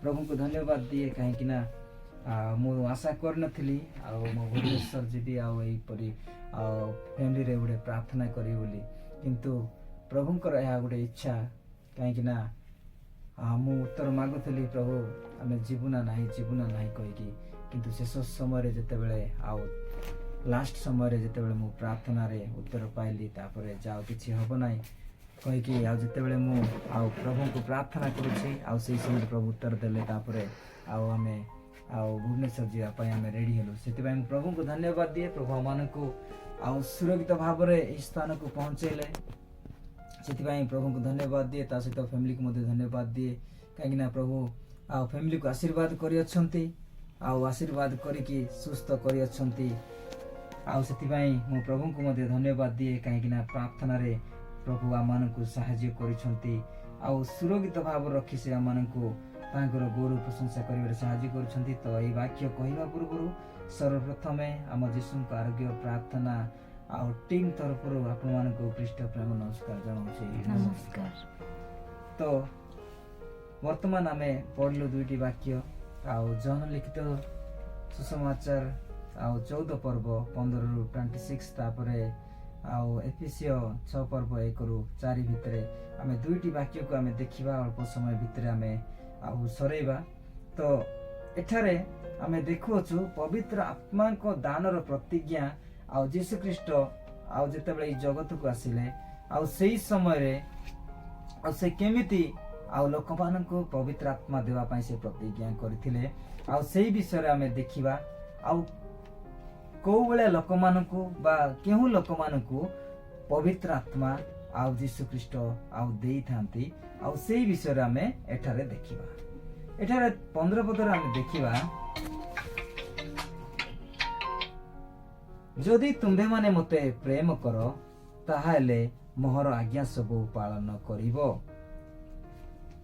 प्रभु को धन्यवाद दिए कहीं मु आशा कर नथिली मो भुवनेश्वर जीवी आईपरी फैमिली रे गोटे प्रार्थना करी बोली किंतु प्रभुंकर यह गोटे इच्छा कहीं मु उत्तर मागुली प्रभु आम जीवना ना कहीकि किंतु शेष समय जितेबले लास्ट समय जितेबले मु प्रार्थना रे उत्तर पाइली तापर जाओ किसी हम ना कहीकि जितेबले मु प्रभु को प्रार्थना करुच्छी से समय प्रभु उत्तर देले तापर आम भुवनेश्वर जावाई आम रेडी हेलु से प्रभु को धन्यवाद दिए प्रभु आम को सुरक्षित भाव में स्थान को पहुँचेले से प्रभु को धन्यवाद दिए ता सहित फैमिली को मध्य धन्यवाद दिए कहीं प्रभु फैमिली को आशीर्वाद कर आशीर्वाद करिकी सुस्थ कर मु प्रभु को मध्य धन्यवाद दिए कहीं प्रार्थना रे प्रभु आम को साहाय्य कर सुरक्षित भाव रखी से आम को गौरव प्रशंसा कर साहाय्य कर तो ये वाक्य कहवा पूर्व सर्वप्रथम आम जीशु आरोग्य प्रार्थना टीम तरफ आपण पृष्ठ प्रेम नमस्कार जनाऊँ। तो वर्तमान आम पढ़लु दुईटी वाक्य जन लिखित सुसमाचार 14 पर्व 15-26 तापर एफिसियो 6 पर्व 1-4 भितर आम दुईटी वाक्य को आम देखा अल्प समय भितर आम सरेबा। तो एठारे आम देखुछु पवित्र आत्मा को दानर प्रतिज्ञा जीशु ख्रीस्ट जितेबाला जगत को आसिले से समय से केमिति लोक मान को पवित्र आत्मा देवाई से प्रतिज्ञा करथिले से विषय आम देखा कौ बड़े लोक मान को बा केहू लोक मान को पवित्र आत्मा जीशु ख्रीस्ट दे थांती से विषय आम एठारे देखा। एठारे 15 पदर आम देखा जदि तुम्भे माने मते प्रेम कर ताहाले मोहर आज्ञा सब पालन करिवो।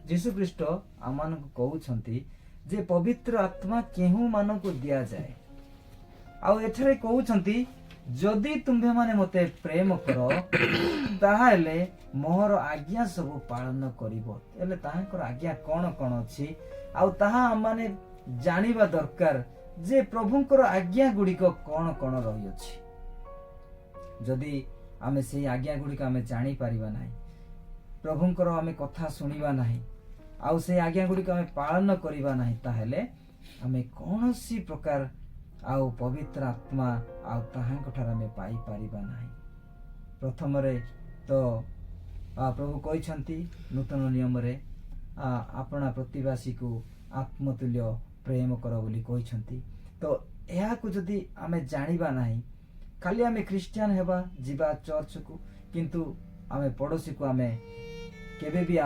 जीशु ख्रीस्ट आमान को कहउछंती जे पवित्र आत्मा केहू मान को दिया जाए एठारे कहउछंती जदि तुम्भे माने मते प्रेम कर ताहाले मोहर आज्ञा सब पालन करिवो। एले ताहाकर आज्ञा कोन कोन अछि ताहा आमाने जानिबा दरकार जे प्रभुंकर आज्ञा गुड़िक कौन कौन रही अछि। जदि आमे से आज्ञा गुड़िक आमे जानी परिबा नाही प्रभुंकर आमे कथा सुनिबा नाही से आज्ञा गुड़िक आमे पालन करिबा नाही ताहेले आमे कोनोसी प्रकार पवित्र आत्मा ताहांक ठार आमे पाई परिबा नाही। प्रथम रे तो प्रभु कहिसंती नूतन नियम रे आपना प्रतिवासी को आत्मतुल्य प्रेम कर बोली कहिसंती। तो यह को जदि आमे जानिबा नाही खाली आमे क्रिश्चियन हेबा जीवा चर्च को किंतु आमे पड़ोसी को आमे केबे भी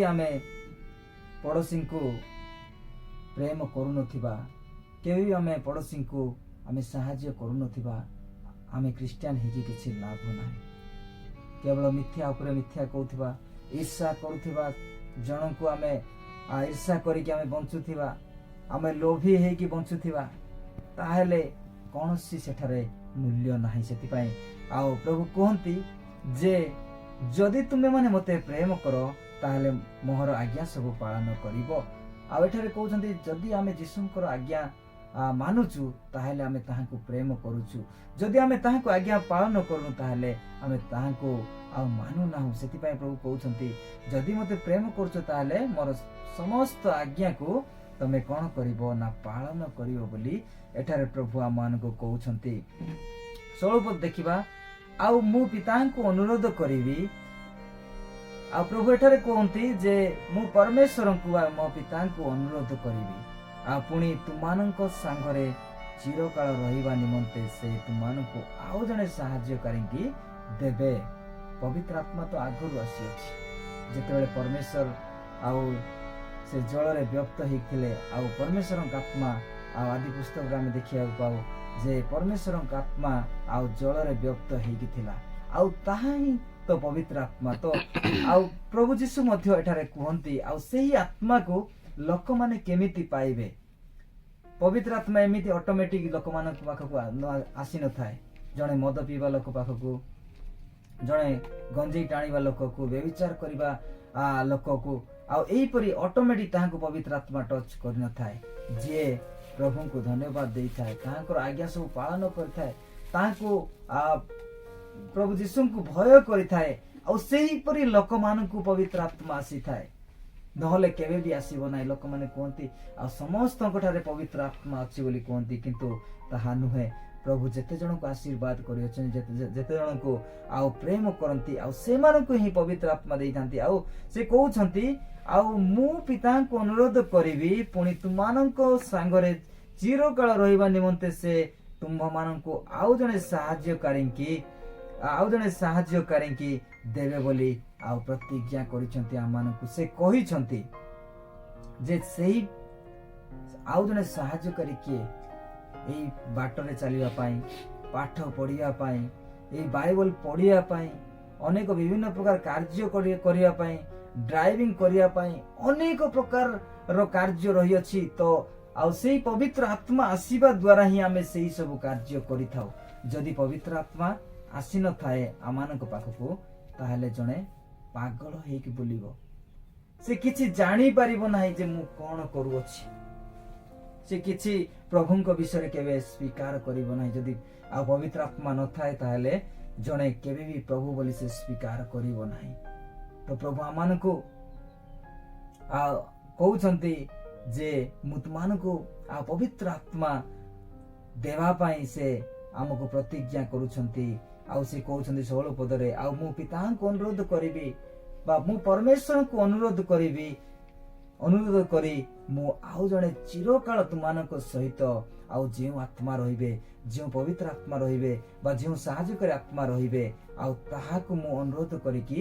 आमे पड़ोसी को प्रेम करू नथिबा केबे भी आमे पड़ोसी को आमे सहाय्य करू नथिबा आमे क्रिश्चियन हेकी किछि लाभ नाही। केवल मिथ्या ऊपर मिथ्या कहउथिबा ईर्ष्या करूथिबा जन को आमे ईर्ष्या करिक आमे बंचुथिबा आमे लोभी हेकी बंचुथिबा ताहेले कोनोसी सेठारे मूल्य नाही। सेति पई प्रभु कहंती जे जदि तुमे माने मते प्रेम करो ताहेले मोहर आज्ञा सब पालन करिवो। एठारे कहउछंती जदि आमे जीशुंकर आज्ञा मानुचु ताहेले आमे ताहाको प्रेम करूचु जदि आमे ताहाको आज्ञा पालन करू ताहेले आमे ताहाको मानु नाहु। सेति पई प्रभु कहउछंती जदि मते प्रेम करछो ताहेले मोर समस्त आज्ञा को तमे कोन करिवो ना पालन करिवो बोली एठारे प्रभु आमान को कहउछंती। 16 पद देखिबा मु पिता को अनुरोध करिवि प्रभु एठारे कहंती जे मु परमेश्वर को मो पिता को अनुरोध करिवि पुणी तुमानंको सांगरे चिरकाल रहिबा निमंते से तुमानंको आउ जने सहाय्यकारी की देबे। पवित्र आत्मा तो आगुरु आसी अछि जेतेबेले परमेश्वर से जल रे व्यक्त हेथिले परमेश्वर आत्मा आदि पुस्तक में देखिया पाऊ जे परमेश्वर आत्मा जल रे व्यक्त हेकी थिला ताहा ही तो पवित्र आत्मा। तो प्रभु जीशु मध्य एठारे कहंती सेही आत्मा को लोक माने केमिति पाइबे। पवित्र आत्मा एमिति ऑटोमेटिक लोक मान पाखक आसी न थाए जड़े मद पीवा लोक पाखक ଜଣେ ଗଞ୍ଜେଇ ଟାଣିବା ଲୋକକୁ, ବ୍ୟଭିଚାର କରିବା ଲୋକକୁ ଆଉ ଏହିପରି ଅଟୋମେଟିକ ତାହାଙ୍କୁ ପବିତ୍ର ଆତ୍ମା ଟଚ୍ କରିନଥାଏ। ଯିଏ ପ୍ରଭୁଙ୍କୁ ଧନ୍ୟବାଦ ଦେଇଥାଏ, ତାହାଙ୍କର ଆଜ୍ଞା ସବୁ ପାଳନ କରିଥାଏ, ତାହାଙ୍କୁ ପ୍ରଭୁ ଯୀଶୁଙ୍କୁ ଭୟ କରିଥାଏ, ଆଉ ସେହିପରି ଲୋକମାନଙ୍କୁ ପବିତ୍ର ଆତ୍ମା ଆସିଥାଏ। ନହେଲେ କେବେ ବି ଆସିବ ନାହିଁ। ଲୋକମାନେ କୁହନ୍ତି ଆଉ ସମସ୍ତଙ୍କ ଠାରେ ପବିତ୍ର ଆତ୍ମା ଅଛି ବୋଲି କୁହନ୍ତି, କିନ୍ତୁ ତାହା ନୁହେଁ। ପ୍ରଭୁ ଯେତେ ଜଣଙ୍କୁ ଆଶୀର୍ବାଦ କରିଅଛନ୍ତି, ଯେତେ ଜଣଙ୍କୁ ଆଉ ପ୍ରେମ କରନ୍ତି, ଆଉ ସେମାନଙ୍କୁ ହିଁ ପବିତ୍ର ଆତ୍ମା ଦେଇଥାନ୍ତି। ଆଉ ସେ କହୁଛନ୍ତି ଆଉ ମୁଁ ପିତାଙ୍କୁ ଅନୁରୋଧ କରିବି, ପୁଣି ତୁମମାନଙ୍କ ସାଙ୍ଗରେ ଚିରକାଳ ରହିବା ନିମନ୍ତେ ସେ ତୁମ୍ଭମାନଙ୍କୁ ଆଉ ଜଣେ ସାହାଯ୍ୟକାରୀଙ୍କୁ ଦେବେ ବୋଲି ଆଉ ପ୍ରତିଜ୍ଞା କରିଛନ୍ତି ଆମମାନଙ୍କୁ। ସେ କହିଛନ୍ତି ଯେ ସେହି ଆଉ ଜଣେ ସାହାଯ୍ୟକାରୀ କିଏ? ଏଇ ବାଟରେ ଚାଲିବା ପାଇଁ, ପାଠ ପଢିବା ପାଇଁ, ଏଇ ବାଇବଲ ପଢିବା ପାଇଁ, ଅନେକ ବିଭିନ୍ନ ପ୍ରକାର କାର୍ଯ୍ୟ କରିବା ପାଇଁ, ଡ୍ରାଇଭିଂ କରିବା ପାଇଁ, ଅନେକ ପ୍ରକାରର କାର୍ଯ୍ୟ ରହିଅଛି। ତ ଆଉ ସେଇ ପବିତ୍ର ଆତ୍ମା ଆସିବା ଦ୍ୱାରା ହିଁ ଆମେ ସେଇ ସବୁ କାର୍ଯ୍ୟ କରିଥାଉ। ଯଦି ପବିତ୍ର ଆତ୍ମା ଆସିନଥାଏ ଆମମାନଙ୍କ ପାଖକୁ, ତାହେଲେ ଜଣେ ପାଗଳ ହେଇକି ବୁଲିବ। ସେ କିଛି ଜାଣିପାରିବ ନାହିଁ ଯେ ମୁଁ କଣ କରୁଅଛି। ସେ କିଛି ପ୍ରଭୁଙ୍କ ବିଷୟରେ କେବେ ସ୍ୱୀକାର କରିବ ନାହିଁ। ଯଦି ଆଉ ପବିତ୍ର ଆତ୍ମା ନଥାଏ, ତାହେଲେ ଜଣେ କେବେ ବି ପ୍ରଭୁ ବୋଲି ସେ ସ୍ୱୀକାର କରିବ ନାହିଁ। ତ ପ୍ରଭୁ ଆମମାନଙ୍କୁ କହୁଛନ୍ତି ଯେ ମୁଁ ତୁମମାନଙ୍କୁ ଆଉ ପବିତ୍ର ଆତ୍ମା ଦେବା ପାଇଁ ସେ ଆମକୁ ପ୍ରତିଜ୍ଞା କରୁଛନ୍ତି। ଆଉ ସେ କହୁଛନ୍ତି 16 ପଦରେ, ଆଉ ମୁଁ ପିତାଙ୍କୁ ଅନୁରୋଧ କରିବି ବା ମୁଁ ପରମେଶ୍ୱରଙ୍କୁ ଅନୁରୋଧ କରି ମୁଁ ଆଉ ଜଣେ ଚିରକାଳ ତୁମମାନଙ୍କ ସହିତ ଆଉ ଯେଉଁ ଆତ୍ମା ରହିବେ, ଯେଉଁ ପବିତ୍ର ଆତ୍ମା ରହିବେ ବା ଯେଉଁ ସାହାଯ୍ୟକାରୀ ଆତ୍ମା ରହିବେ, ଆଉ ତାହାକୁ ମୁଁ ଅନୁରୋଧ କରିକି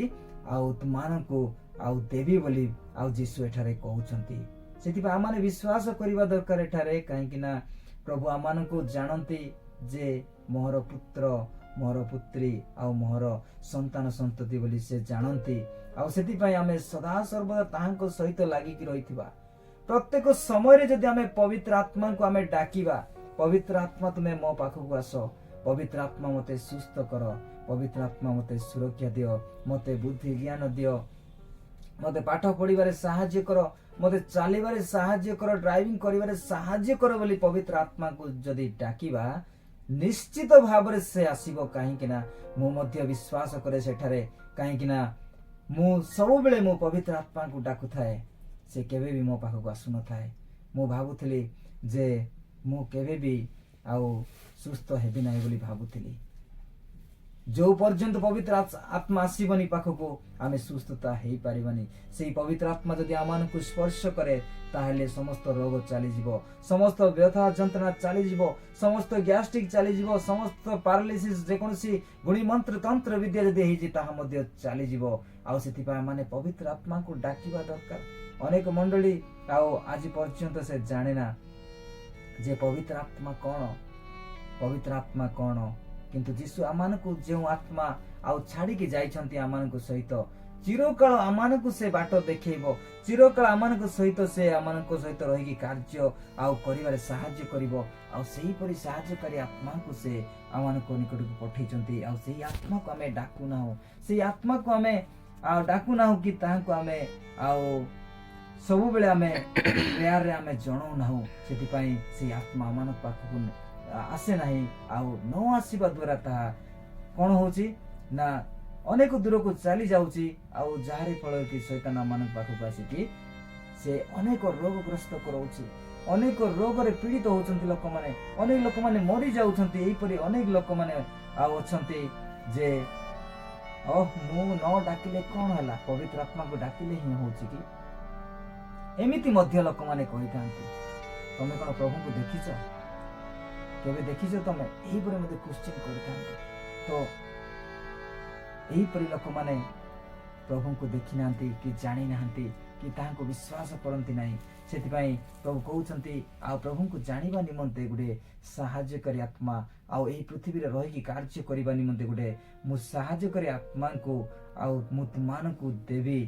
ଆଉ ତୁମମାନଙ୍କୁ ଆଉ ଦେବି ବୋଲି ଆଉ ଯୀଶୁ ଏଠାରେ କହୁଛନ୍ତି। ସେଥିପାଇଁ ଆମମାନେ ବିଶ୍ୱାସ କରିବା ଦରକାର ଏଠାରେ, କାହିଁକି ନା ପ୍ରଭୁ ଆମମାନଙ୍କୁ ଜାଣନ୍ତି ଯେ ମୋର ପୁତ୍ର, ମୋର ପୁତ୍ରୀ ଆଉ ମୋର ସନ୍ତାନ ସନ୍ତତି ବୋଲି ସେ ଜାଣନ୍ତି। ଆଉ ସେଥିପାଇଁ ଆମେ ସଦାସର୍ବଦା ତାହାଙ୍କ ସହିତ ଲାଗିକି ରହିଥିବା। ପ୍ରତ୍ୟେକ ସମୟରେ ଯଦି ଆମେ ପବିତ୍ର ଆତ୍ମାଙ୍କୁ ଆମେ ଡାକିବା, ପବିତ୍ର ଆତ୍ମା ତୁମେ ମୋ ପାଖକୁ ଆସ, ପବିତ୍ର ଆତ୍ମା ମୋତେ ସୁସ୍ଥ କର, ପବିତ୍ର ଆତ୍ମା ମୋତେ ସୁରକ୍ଷା ଦିଅ, ମୋତେ ବୁଦ୍ଧି ଜ୍ଞାନ ଦିଅ, ମୋତେ ପାଠ ପଢିବାରେ ସାହାଯ୍ୟ କର, ମୋତେ ଚାଲିବାରେ ସାହାଯ୍ୟ କର, ଡ୍ରାଇଭିଂ କରିବାରେ ସାହାଯ୍ୟ କର ବୋଲି ପବିତ୍ର ଆତ୍ମାକୁ ଯଦି ଡାକିବା, ନିଶ୍ଚିତ ଭାବରେ ସେ ଆସିବ। କାହିଁକି ନା ମୁଁ ମଧ୍ୟ ବିଶ୍ୱାସ କରେ ସେଠାରେ, କାହିଁକି ନା ମୁଁ ସବୁବେଳେ ମୋ ପବିତ୍ର ଆତ୍ମାକୁ ଡାକୁଥାଏ, ସେ କେବେ ବି ମୋ ପାଖକୁ ଆସୁନଥାଏ। ମୁଁ ଭାବୁଥିଲି ଯେ ମୁଁ କେବେ ବି ଆଉ ସୁସ୍ଥ ହେବି ନାହିଁ ବୋଲି ଭାବୁଥିଲି। ଯୋଉ ପର୍ଯ୍ୟନ୍ତ ପବିତ୍ର ଆତ୍ମା ଆସିବନି ପାଖକୁ, ଆମେ ସୁସ୍ଥତା ହେଇପାରିବାନି। ସେଇ ପବିତ୍ର ଆତ୍ମା ଯଦି ଆମମାନଙ୍କୁ ସ୍ପର୍ଶ କରେ, ତାହେଲେ ସମସ୍ତ ରୋଗ ଚାଲିଯିବ, ସମସ୍ତ ବ୍ୟଥା ଯନ୍ତ୍ରଣା ଚାଲିଯିବ, ସମସ୍ତ ଗ୍ୟାଷ୍ଟ୍ରିକ୍ ଚାଲିଯିବ, ସମସ୍ତ ପାରାଲିସିସ୍, ଯେକୌଣସି ଗୁଣି ମନ୍ତ୍ର ତନ୍ତ୍ର ବିଦ୍ୟା ଯଦି ହେଇଛି ତାହା ମଧ୍ୟ ଚାଲିଯିବ। ଆଉ ସେଥିପାଇଁ ମାନେ ପବିତ୍ର ଆତ୍ମାକୁ ଡାକିବା ଦରକାର। ଅନେକ ମଣ୍ଡଳୀ ଆଉ ଆଜି ପର୍ଯ୍ୟନ୍ତ ସେ ଜାଣେନା ଯେ ପବିତ୍ର ଆତ୍ମା କଣ, ପବିତ୍ର ଆତ୍ମା କଣ। କିନ୍ତୁ ଯୀଶୁ ଆମମାନଙ୍କୁ ଯେଉଁ ଆତ୍ମା ଆଉ ଛାଡିକି ଯାଇଛନ୍ତି ଆମମାନଙ୍କ ସହିତ, ଚିରକାଳ ଆମମାନଙ୍କୁ ସେ ବାଟ ଦେଖେଇବ, ଚିରକାଳ ଆମମାନଙ୍କ ସହିତ ସେ ଆମମାନଙ୍କ ସହିତ ରହିକି କାର୍ଯ୍ୟ ଆଉ କରିବାରେ ସାହାଯ୍ୟ କରିବ। ଆଉ ସେହିପରି ସାହାଯ୍ୟକାରୀ ଆତ୍ମାଙ୍କୁ ସେ ଆମମାନଙ୍କ ନିକଟକୁ ପଠେଇଛନ୍ତି। ଆଉ ସେଇ ଆତ୍ମାକୁ ଆମେ ଡାକୁନାହୁଁ, ସେଇ ଆତ୍ମାକୁ ଆମେ ଆଉ ଡାକୁନାହୁଁ କି ତାହାଙ୍କୁ ଆମେ ଆଉ ସବୁବେଳେ ଆମେ ପ୍ରେୟାରରେ ଆମେ ଜଣାଉନାହୁଁ। ସେଥିପାଇଁ ସେଇ ଆତ୍ମା ଆମମାନଙ୍କ ପାଖକୁ ଆସେ ନାହିଁ। ଆଉ ନ ଆସିବା ଦ୍ୱାରା ତାହା କଣ ହଉଛି ନା ଅନେକ ଦୂରକୁ ଚାଲି ଯାଉଛି, ଆଉ ଯାହାରି ଫଳରେ କି ଶୈତାନ ମାନଙ୍କ ପାଖକୁ ଆସିକି ସେ ଅନେକ ରୋଗଗ୍ରସ୍ତ କରାଉଛି, ଅନେକ ରୋଗରେ ପୀଡ଼ିତ ହଉଛନ୍ତି ଲୋକମାନେ, ଅନେକ ଲୋକମାନେ ମରି ଯାଉଛନ୍ତି। ଏହିପରି ଅନେକ ଲୋକମାନେ ଆଉ ଅଛନ୍ତି ଯେ ମୁଁ ନ ଡାକିଲେ କଣ ହେଲା, ପବିତ୍ର ଆତ୍ମାକୁ ଡାକିଲେ ହିଁ ହଉଛି କି? ଏମିତି ମଧ୍ୟ ଲୋକମାନେ କହିଥାନ୍ତି। ତମେ କଣ ପ୍ରଭୁଙ୍କୁ ଦେଖିଛ? କେବେ ଦେଖିଛ ତମେ? ଏହିପରି ମୋତେ କ୍ୱେଶ୍ଚିନ୍ କରିଥାନ୍ତି। ତ ଏହିପରି ଲୋକମାନେ ପ୍ରଭୁଙ୍କୁ ଦେଖିନାହାନ୍ତି କି ଜାଣିନାହାନ୍ତି କି ତାହାଙ୍କୁ ବିଶ୍ୱାସ କରନ୍ତି ନାହିଁ। ସେଥିପାଇଁ ପ୍ରଭୁ କହୁଛନ୍ତି ଆଉ ପ୍ରଭୁଙ୍କୁ ଜାଣିବା ନିମନ୍ତେ ଗୋଟେ ସାହାଯ୍ୟକାରୀ ଆତ୍ମା ଆଉ ଏହି ପୃଥିବୀରେ ରହିକି କାର୍ଯ୍ୟ କରିବା ନିମନ୍ତେ ଗୋଟେ ମୁଁ ସାହାଯ୍ୟକାରୀ ଆତ୍ମାଙ୍କୁ ଆଉ ମୁଁ ତୁମମାନଙ୍କୁ ଦେବି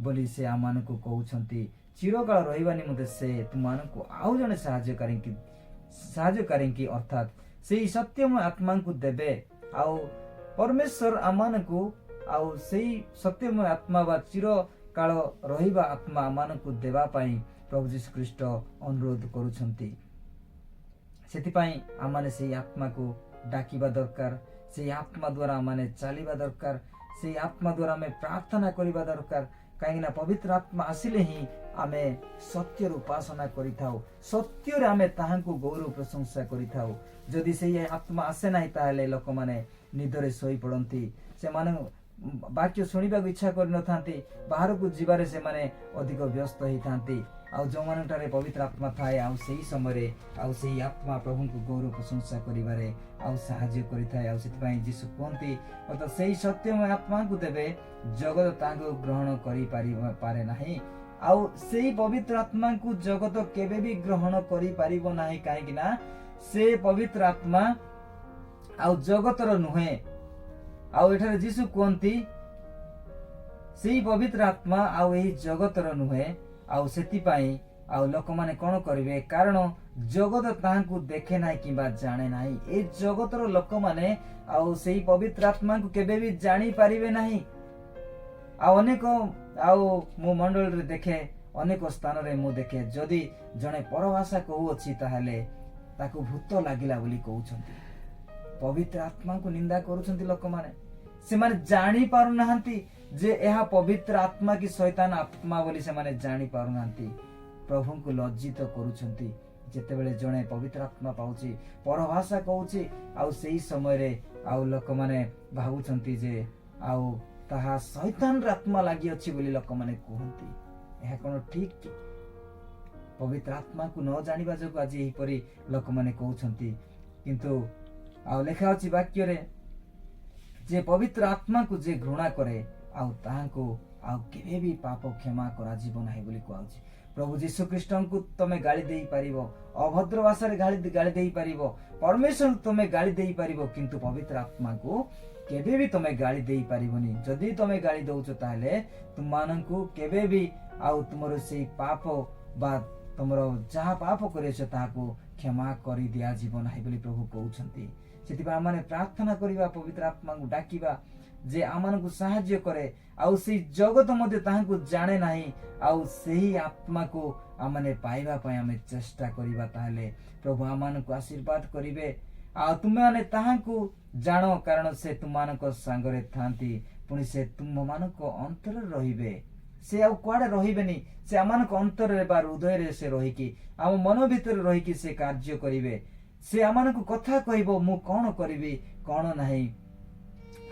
ବୋଲି ସେ ଆମମାନଙ୍କୁ କହୁଛନ୍ତି। ଚିରକାଳ ରହିବା ନିମନ୍ତେ ସେ ତୁମମାନଙ୍କୁ ଆଉ ଜଣେ ସାହାଯ୍ୟକାରୀଙ୍କୁ ଅର୍ଥାତ୍ ସେଇ ସତ୍ୟମୟ ଆତ୍ମାଙ୍କୁ ଦେବେ। ଆଉ परमेश्वर आमानकु आउ सेही सत्यमय आत्मा बा चिर काल रहिबा आत्मा आमानकु देबा पई प्रभु यीशु ख्रीष्ट अनुरोध करूछंती। सेतिपई आमाने सेही आत्मा को डाकिबा दरकार, सेही आत्मा द्वारा आमाने चलिबा दरकार, सेही आत्मा द्वारा आमे प्रार्थना करिबा दरकार। कहीं पवित्र आत्मा आसिले ही आमे सत्यर उपासना करिथाउ, सत्यर आमे ताहांकु गौरव प्रशंसा करिथाउ। जदि सेही आत्मा आसे नाही ताहेले लोक माने निदरे सोई पड़ंती, से माने वाक्य शुणिबा इच्छा कर नथांती, बाहर को जीवारे से माने अधिक व्यस्त होई थांती। आउ जो मानटारे पवित्र आत्मा थाए आउ सेही समय आउ सेही आत्मा प्रभु को गौरव प्रशंसा करिबारे आउ साहाय्य करिथाए। आउ सेतिपई यीशु कहंती अत सेही सत्यमय आत्मा को देबे जगत तांको ग्रहण करि पारे नाही। आउ सेही पवित्र आत्मा को जगत केबे भी ग्रहण करि पारिबो नाही, काहेकि ना से पवित्र आत्मा आउ जगतर नुहे। आउ एठारे यीशु कहंती सेही पवित्र आत्मा आउ एही जगतर नुहे। आउ सेतिपई आउ लोक माने कोन करिवे, कारण जगत ताहांकु देखे नाही किबा जाने नाही। ए जगतर लोक माने आउ सेही पवित्र आत्मा को केबे भी जानी पारिबे नाही। आउ अनेक आउ मो मंडल रे देखे, अनेक स्थान रे मु देखे, जदि जने परभाषा कहू अछि ताहाले ताकू भूत लागिला बोली कहउछंती। पवित्र आत्मा को निंदा करूछंती लोक माने। से माने जानी पारु नाहंती जे यह पवित्र आत्मा की शैतान आत्मा बोली से माने जानी पारु नाहंती। प्रभु को लज्जित करूछंती जेतेबेले जणे पवित्र आत्मा पाउची, परभाषा कहउची, आउ सेही समय रे आउ लोक माने भाबुछंती जे आउ ताहा शैतान र आत्मा लागि अछि बोली लोक माने कहंती। एहा कोन ठीक कि? पवित्र आत्मा को न जानिबा जोगु आज एही परी लोक माने कहउछंती। किंतु आउ लेखा अछि वाक्य रे जे पवित्र आत्मा को जे घृणा करे आउ ताहांको आउ केबे भी पाप क्षमा करा जीव नाही बोली कहउछि। प्रभु यीशु ख्रीष्ट को तमे गाली देई पारिबो, अभद्र भाषा रे गाली देई पारिबो, परमेश्वर तमे गाली देई पारिबो, किंतु पवित्र आत्मा को केबे भी तमे गाली देई पारिबोनी। जदि तमे गाली दउछ ताले तुमानंकु केबे भी आउ तुमरो सेही पाप बा तुमरो जहा पाप करेछ ताहाको क्षमा करि दिया जीव नाही बोली प्रभु कहउछंती। सेतिबा आमाने प्रार्थना करिबा, पवित्र आत्मा को डाकिबा जे आमानकु साहाय्य करे। आउ सेही जगत मध्ये ताहांकु जाने नाही, आउ सेही आत्मा को आमाने पाइबा पय आमे चेष्टा करिबा, ताहाले प्रभु आमानकु आशीर्वाद करिवे। आ तुमे माने ताहांकु जानो, कारण से तुमानको संगरे थांती, पुनि से तुम मानको अंतर रहिबे। से आउ कुआडे रहिबेनी, से आमानको अंतर रे बा हृदय रे से रहिकी, आम मन भितर रहिकी से कार्य करिवे। से आमानको कथा कहिबो, मु कोन करिबी कोन नाही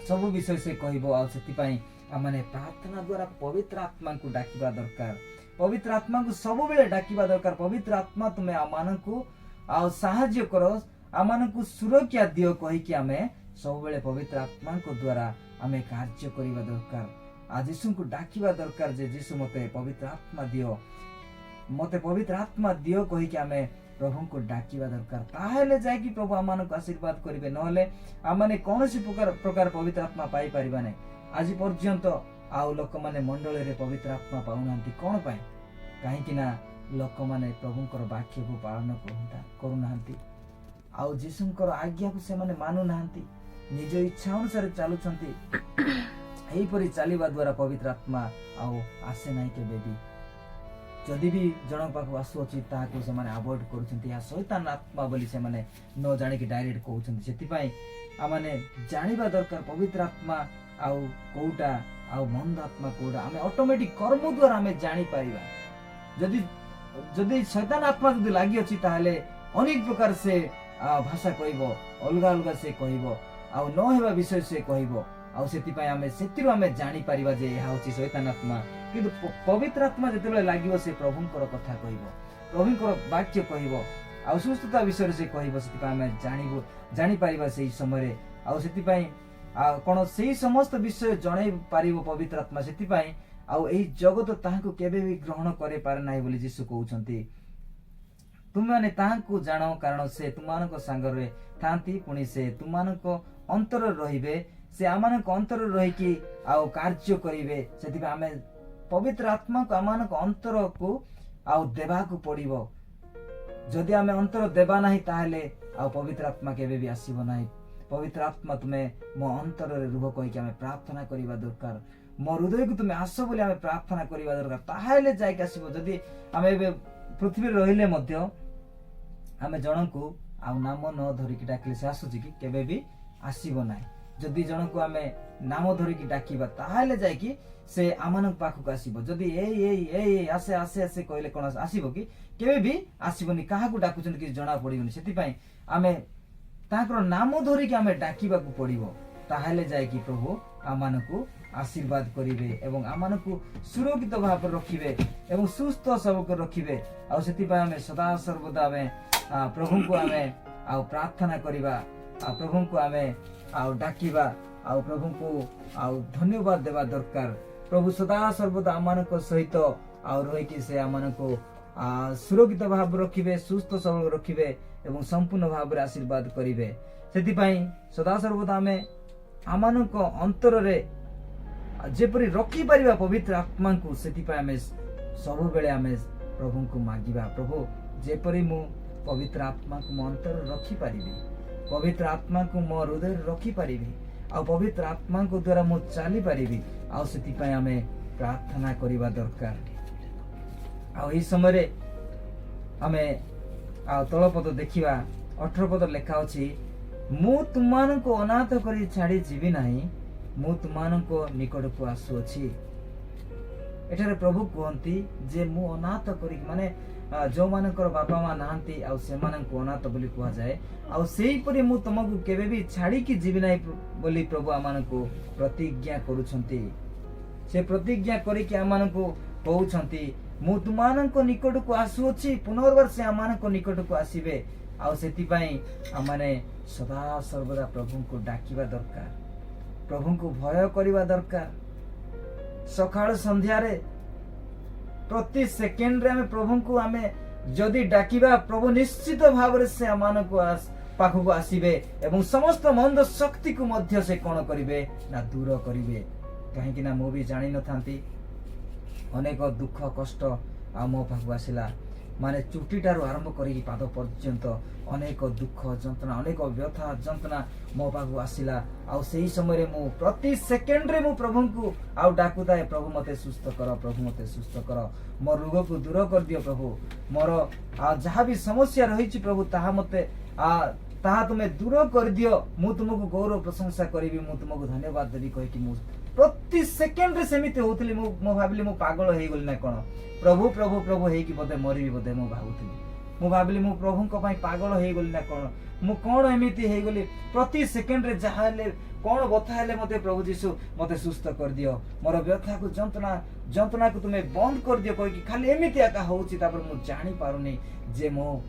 सब विषय से कहबो। आ सेतिपई आमाने प्रार्थना द्वारा पवित्र आत्मा को डाकिबा दरकार, पवित्र आत्मा को सब बेले डाकिबा दरकार। पवित्र आत्मा तुमे आमानकु आ साहाय्य करो, आमानकु सुरक्षा दियो कहि कि आमे सब बेले पवित्र आत्मा को द्वारा आमे कार्य करिबा दरकार। आज यीशु को डाकिबा दरकार जे यीशु मते पवित्र आत्मा दियो, मते पवित्र आत्मा दियो कहि कि आमे प्रभु को डाकिबा दरकार। ताहेले जाय कि प्रभु आमानकु आशीर्वाद करिवे, नहले आमाने कोनोसी प्रकार पवित्र आत्मा पाई परिबा नै। आज पर्यंत आउ लोक माने मंडल रे पवित्र आत्मा पाउनांती कोन पाए? काहे कि ना लोक माने प्रभुकर वाक्य को पालन करू नांती, आउ यीशुकर आज्ञा को से माने मानु नांती, निज इच्छा अनुसार चालुछंती। एही परि चालिबा द्वारा पवित्र आत्मा आउ आसे नाही केबे भी। जदि भी जन पाखु आसु अछि ताहाको से माने अवॉइड करूछंती, या शैतान आत्मा बोली से माने न जानि कि डायरेक्ट कहउछंती। सेतिपई आमाने जानिबा दरकार पवित्र आत्मा आउ कोउटा आउ मंद आत्मा कोउटा आमे ऑटोमेटिक कर्म द्वारा आमे जानि पारिबा। जदि शैतान आत्मा जदि लागि अछि ताहाले अनेक प्रकार से भाषा कहइबो, अलगा अलगा से कहइबो, आउ न हेबा विषय से कहइबो। आउ सेतिपई आमे सेतिरु आमे जानि पारिबा जे एहा होछि शैतान आत्मा। किंतु पवित्र आत्मा जेतेबेले लागिबो से प्रभुଙ୍କର कथा कहइबो, प्रभुଙ୍କର वाक्य कहइबो, आउ सुस्थता विषय से कहइबो। सेतिपई आमे जानि पारिबा सेही समय। आउ सेतिपई कोन सेही समस्त विषय जणै पारिबो पवित्र आत्मा। सेतिपई आउ एही जगत ताहाको केबे भी ग्रहण करे पारे नाही बोली यीशु कहउछंती। तुम माने ताहाको जानो, कारण से तुमानको संगरे थांती, पुनि से तुमानको अंतर रहिबे। से आमानको अंतर रहिकी आउ कार्य करिवे। सेतिपई आमे पवित्र आत्मा को आमानको अंतर को आउ देबा को पड़िबो। जदि आमे अंतर देबा नाही ताहेले आउ पवित्र आत्मा केबे भी आसीबो नाही। पवित्र आत्मा तुम्हें मो अंतर रुह कहीकि आम प्रार्थना करने दरकार मो हृदय को तुम्हें आस बोली आम प्रार्थना करने दरकार ताहले जाइक आसब जदि आम पृथ्वी रहिले आम जन को आउ नाम न धरिकी डाकिले से आसुची कि केबे भी आसीब ना जदि जन को आम नाम धरिकी डाकिबा ताहले जाइकी से आम पाखक आसीब जदि ए आसे आसे आसे कहले कौन आसीब कि केबे भी आसीबनी क्या डाकुचंत कि जना पड़िबनी सेति आमे ताकर नाम धरिकी आमे डाकिबा को पड़िबो ताहले जाइकी प्रभु आमानकु आशीर्वाद करिवे एवं आमानकु सुरक्षित भाव रखिबे एवं सुस्थ सबक रखिबे आ सेति आमे सदा सर्वदा आमे प्रभु को आमे आ प्रार्थना करिबा आ प्रभु को आमे आ डाकिबा आ प्रभु को आ धन्यवाद देवा दरकार प्रभु सदा सर्वदा आमानक सहित आ रहिकी से आमानकु सुरक्षित भाव रखिबे सुस्थ सबल रखिबे एवं संपूर्ण भाव रे आशीर्वाद करिवे सेति सदा सर्वदा आमे आमानक अंतर रे जेपरी रखी परिबा पवित्र आत्मा को सेति आमे सब बेले आमे प्रभु को मागिबा प्रभु जेपरी मु पवित्र आत्मा को मो अंतर रखी पारिबी पवित्र आत्मा को मो हृदय रखी पारिबी आ पवित्र आत्मा को द्वारा मु चली पारिबी आ सेति आमे प्रार्थना करिबा दरकार आ ई समय रे आमे आ तलपद देखिबा 18 पद लेखा अछि मु तुमानको अनाथ करी छाड़ी जीवी नाही मु तुमानको निकट को आसुअछि एठारे प्रभु कहंती जे मु अनाथ करी माने जो मानकर बापा मां नाहंती आ से माननको अनाथ बोली कहा जाए आ सेही परि मु तुमको केबे भी छाड़ी की जीवी नाही बोली प्रभु आमानको प्रतिज्ञा करूछंती से प्रतिज्ञा करी कि आमानको कहउछंती मु तुमानको निकट को आसुअछि पुनर्बार से आमानको निकट को आसीबे आ सेति पई आमाने सदा सर्वदा प्रभु को डाकिबा दरकार प्रभु को भय करिबा दरकार सकाळ संध्या रे प्रति सेकेंड रे हमें प्रभु को हमें जदि डाकिबा प्रभु निश्चित भाव रे से आमानको पाखु को आसीबे एवं समस्त मंद शक्ति को मध्य से कोन करिवे ना दूर करिवे काहे कि ना मो भी जानि न थांती अनेक दुख कष्ट आ मो पाखु आसिला माने चुटीटारू आरंभ करी पाद पर्यंत अनेक दुख जंतना अनेक व्यथा जंतना मो पाखु आसिला आ सेही समय रे मु प्रति सेकेंड रे मु प्रभु को आ डाकुताए प्रभु मते सुस्थ कर प्रभु मते सुस्थ कर मो रोग को दूर कर दियो प्रभु मोर जहाँ भी समस्या रही प्रभु ताहा मते ताहा तुमे दूर कर दियो मु तुमको गौरव प्रशंसा करिवि मु तुमको धन्यवाद देबी कहि कि मु प्रति सेकेंड रे सेमिते होतली मु भाबिली मु पागल हेई गली ना कोन प्रभु प्रभु प्रभु हेई कि बदे मरिबी बदे मु भाबुतली मु भाबिली मु प्रभु को पई पागल हेई गली ना कोन मु कोन एमिति हेई गली प्रति सेकेंड रे जहाले कोन बथा हेले मते प्रभु यीशु मते सुस्थ कर दियो मोर व्यथा को जंतना को तुमे बंद कर दियो कहि कि खाली एमिति आका होउची तापर मु जानि पारुनी जे मो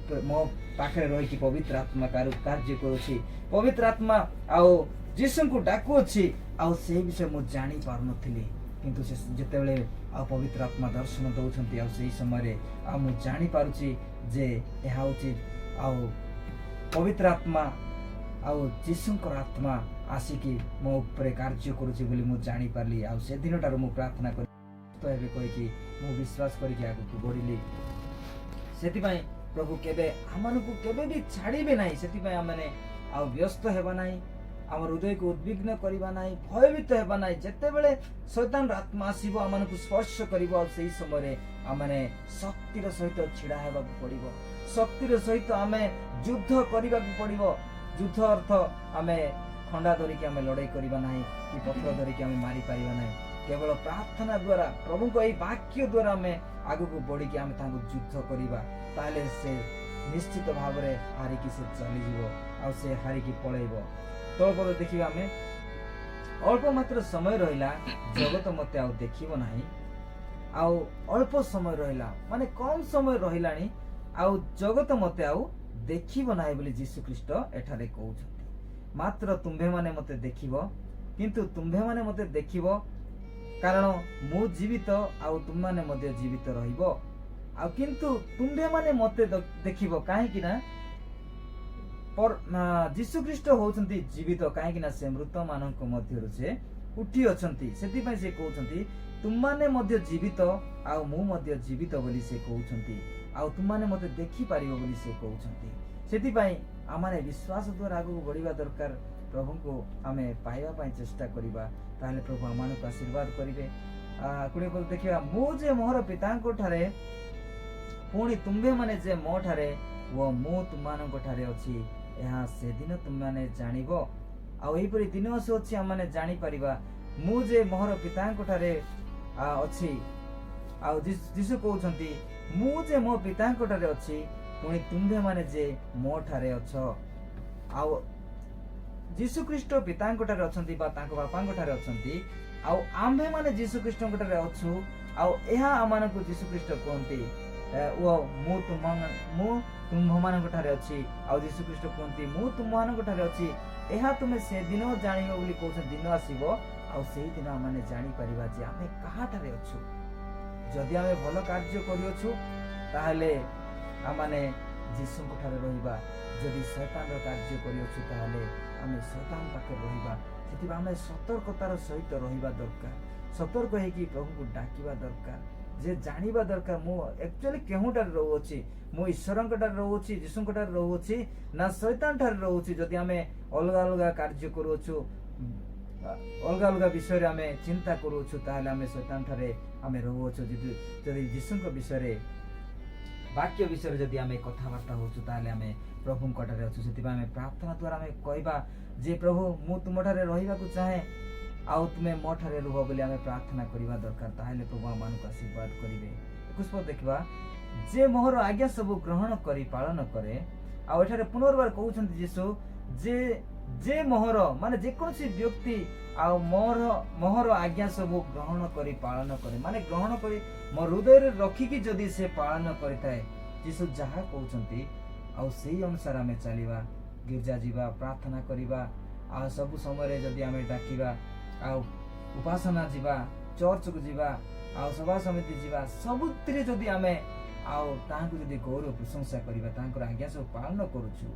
पाखरे रहि कि पवित्र आत्मा कार्य करूची पवित्र आत्मा आउ यीशु को डाकू अछि आ से विषय मु जानि पार नथिली किंतु से जेतेबेले आ पवित्र आत्मा दर्शन दउछंती आ सेही समय रे आ मु जानि पारुची जे एहा होची आ पवित्र आत्मा आ यीशुकर आत्मा आसिकी मो ऊपर कार्य करूची बोली मु जानि पारली आ से दिनटार मु प्रार्थना करी तो एबे कहि कि मु विश्वास करी कि आगु बढ़िली सेति पई प्रभु केबे हमनको केबे भी छाड़ीबे नाही सेति पई हमने आ व्यस्त हेबा नाही आम हृदय को उद्विग्न करबा नाही भयभीत हेबा नाही जेते बेले शैतान आत्मा आसीबो हमनको स्पर्श करिवो सेही समय रे हमने शक्तिर सहित छिड़ा हेबा पड़िबो शक्तिर सहित आमे युद्ध करबा पड़िबो युद्ध अर्थ आमे खंडा धरि के आमे लड़ाई करबा नाही कि पत्थर धरि के आमे मारी पारिबा नाही केवल प्रार्थना द्वारा प्रभु को एई वाक्य द्वारा आमे आगु को बढ़ी के आमे तांको युद्ध करबा ताले से निश्चित भाव रे हारि कि से चली जीवो आ से हारि कि पळेइबो तलपद देखिबा आमे अल्प मात्र समय रहिला जगत मते आउ देखिबो नाही आउ अल्प समय रहिला माने कम समय रहिलानी आउ जगत मते आउ देखिबो नाही बोली यीशु ख्रीष्ट एठारे कहउछथि मात्र तुम्भे माने मते देखिबो किंतु तुम्भे माने मते देखिबो कारण मु जीवित आउ तुम माने मते जीवित रहिबो आ किंतु तुम्भे माने मते देखिबो काहे कि ना पर यीशु ख्रीष्ट होउछंती जीवित काहे कि ना से मृत मानक मध्यरु से उठी अछंती सेति पई से कहउछंती तुम माने मध्य जीवित आ मु मध्य जीवित बोली से कहउछंती आ तुम माने मते देखि पारिबो बोली से कहउछंती सेति पई आमाने विश्वास द्वारा आगु बढ़िबा दरकार ପ୍ରଭୁଙ୍କୁ ଆମେ ପାଇବା ପାଇଁ ଚେଷ୍ଟା କରିବା, ତାହେଲେ ପ୍ରଭୁ ଆମମାନଙ୍କୁ ଆଶୀର୍ବାଦ କରିବେ। 20 ପଦ ଦେଖିବା, ମୁଁ ଯେ ମୋହର ପିତାଙ୍କ ଠାରେ ପୁଣି ତୁମ୍ଭେମାନେ ଯେ ମୋ ଠାରେ ଓ ମୁଁ ତୁମମାନଙ୍କ ଠାରେ ଅଛି, ଏହା ସେଦିନ ତୁମେମାନେ ଜାଣିବ। ଆଉ ଏହିପରି ଦିନ ଆସୁଅଛି ଆମମାନେ ଜାଣିପାରିବା ମୁଁ ଯେ ମୋହର ପିତାଙ୍କ ଠାରେ ଅଛି। ଆଉ ଯୀଶୁ କହୁଛନ୍ତି ମୁଁ ଯେ ମୋ ପିତାଙ୍କ ଠାରେ ଅଛି, ପୁଣି ତୁମ୍ଭେମାନେ ଯେ ମୋ ଠାରେ ଅଛ। ଆଉ ଯୀଶୁ ଖ୍ରୀଷ୍ଟ ପିତାଙ୍କ ଠାରେ ଅଛନ୍ତି ବା ତାଙ୍କ ବାପାଙ୍କ ଠାରେ ଅଛନ୍ତି, ଆଉ ଆମ୍ଭେମାନେ ଯୀଶୁ ଖ୍ରୀଷ୍ଟଙ୍କ ଠାରେ ଅଛୁ। ଆଉ ଏହା ଆମମାନଙ୍କୁ ଯୀଶୁ ଖ୍ରୀଷ୍ଟ କୁହନ୍ତି ଓ ମୁଁ ତୁମ୍ଭମାନଙ୍କ ଠାରେ ଅଛି। ଆଉ ଯୀଶୁ ଖ୍ରୀଷ୍ଟ କୁହନ୍ତି ମୁଁ ତୁମମାନଙ୍କ ଠାରେ ଅଛି, ଏହା ତୁମେ ସେଦିନ ଜାଣିବ ବୋଲି କହୁଛନ୍ତି। ଦିନ ଆସିବ ଆଉ ସେଇ ଦିନ ଆମେ ଜାଣିପାରିବା ଯେ ଆମେ କାହାଠାରେ ଅଛୁ। ଯଦି ଆମେ ଭଲ କାର୍ଯ୍ୟ କରିଅଛୁ ତାହେଲେ ଆମେ ଯୀଶୁଙ୍କ ଠାରେ ରହିବା, ଯଦି ଶୈତାନର କାର୍ଯ୍ୟ କରିଅଛୁ ତାହେଲେ ଆମେ ଶୈତାନ ପାଖରେ ରହିବା। ସେଥିପାଇଁ ଆମେ ସତର୍କତାର ସହିତ ରହିବା ଦରକାର, ସତର୍କ ହେଇକି ପ୍ରଭୁଙ୍କୁ ଡାକିବା ଦରକାର, ଯେ ଜାଣିବା ଦରକାର ମୁଁ ଆକ୍ଚୁଆଲି କେଉଁଠାରେ ରହୁଅଛି, ମୁଁ ଈଶ୍ୱରଙ୍କ ଠାରେ ରହୁଅଛି, ଯୀଶୁଙ୍କ ଠାରେ ରହୁଅଛି ନା ଶୈତାନ ଠାରେ ରହୁଛି। ଯଦି ଆମେ ଅଲଗା ଅଲଗା କାର୍ଯ୍ୟ କରୁଅଛୁ, ଅଲଗା ଅଲଗା ବିଷୟରେ ଆମେ ଚିନ୍ତା କରୁଅଛୁ, ତାହେଲେ ଆମେ ଶୈତାନ ଠାରେ ଆମେ ରହୁଅଛୁ। ଯଦି ଯୀଶୁଙ୍କ ବିଷୟରେ ବାକ୍ୟ ବିଷୟରେ ଯଦି ଆମେ କଥାବାର୍ତ୍ତା ହେଉଛୁ ତାହେଲେ ଆମେ ପ୍ରଭୁଙ୍କ ଠାରେ ଅଛୁ। ସେଥିପାଇଁ ଆମେ ପ୍ରାର୍ଥନା ଦ୍ୱାରା ଆମେ କହିବା ଯେ ପ୍ରଭୁ ମୁଁ ତୁମଠାରେ ରହିବାକୁ ଚାହେଁ, ଆଉ ତୁମେ ମୋ ଠାରେ ରୁହ ବୋଲି ଆମେ ପ୍ରାର୍ଥନା କରିବା ଦରକାର, ତାହେଲେ ପ୍ରଭୁ ଆମମାନଙ୍କୁ ଆଶୀର୍ବାଦ କରିବେ। 21 ପଦ ଦେଖିବା, ଯେ ମୋହର ଆଜ୍ଞା ସବୁ ଗ୍ରହଣ କରି ପାଳନ କରେ। ଆଉ ଏଠାରେ ପୁନର୍ବାର କହୁଛନ୍ତି ଯୀଶୁ ଯେ ମୋହର ମାନେ ଯେକୌଣସି ବ୍ୟକ୍ତି ଆଉ ମୋହର ଆଜ୍ଞା ସବୁ ଗ୍ରହଣ କରି ପାଳନ କରେ, ମାନେ ଗ୍ରହଣ କରି ମୋ ହୃଦୟରେ ରଖିକି ଯଦି ସେ ପାଳନ କରିଥାଏ, ଯୀଶୁ ଯାହା କହୁଛନ୍ତି ଆଉ ସେଇ ଅନୁସାରେ ଆମେ ଚାଲିବା, ଗିର୍ଜା ଯିବା, ପ୍ରାର୍ଥନା କରିବା, ଆଉ ସବୁ ସମୟରେ ଯଦି ଆମେ ଡାକିବା, ଆଉ ଉପାସନା ଯିବା, ଚର୍ଚ୍ଚକୁ ଯିବା, ଆଉ ସଭା ସମିତି ଯିବା, ସବୁଥିରେ ଯଦି ଆମେ ଆଉ ତାହାଙ୍କୁ ଯଦି ଗୌରବ ପ୍ରଶଂସା କରିବା, ତାଙ୍କର ଆଜ୍ଞା ସବୁ ପାଳନ କରୁଛୁ,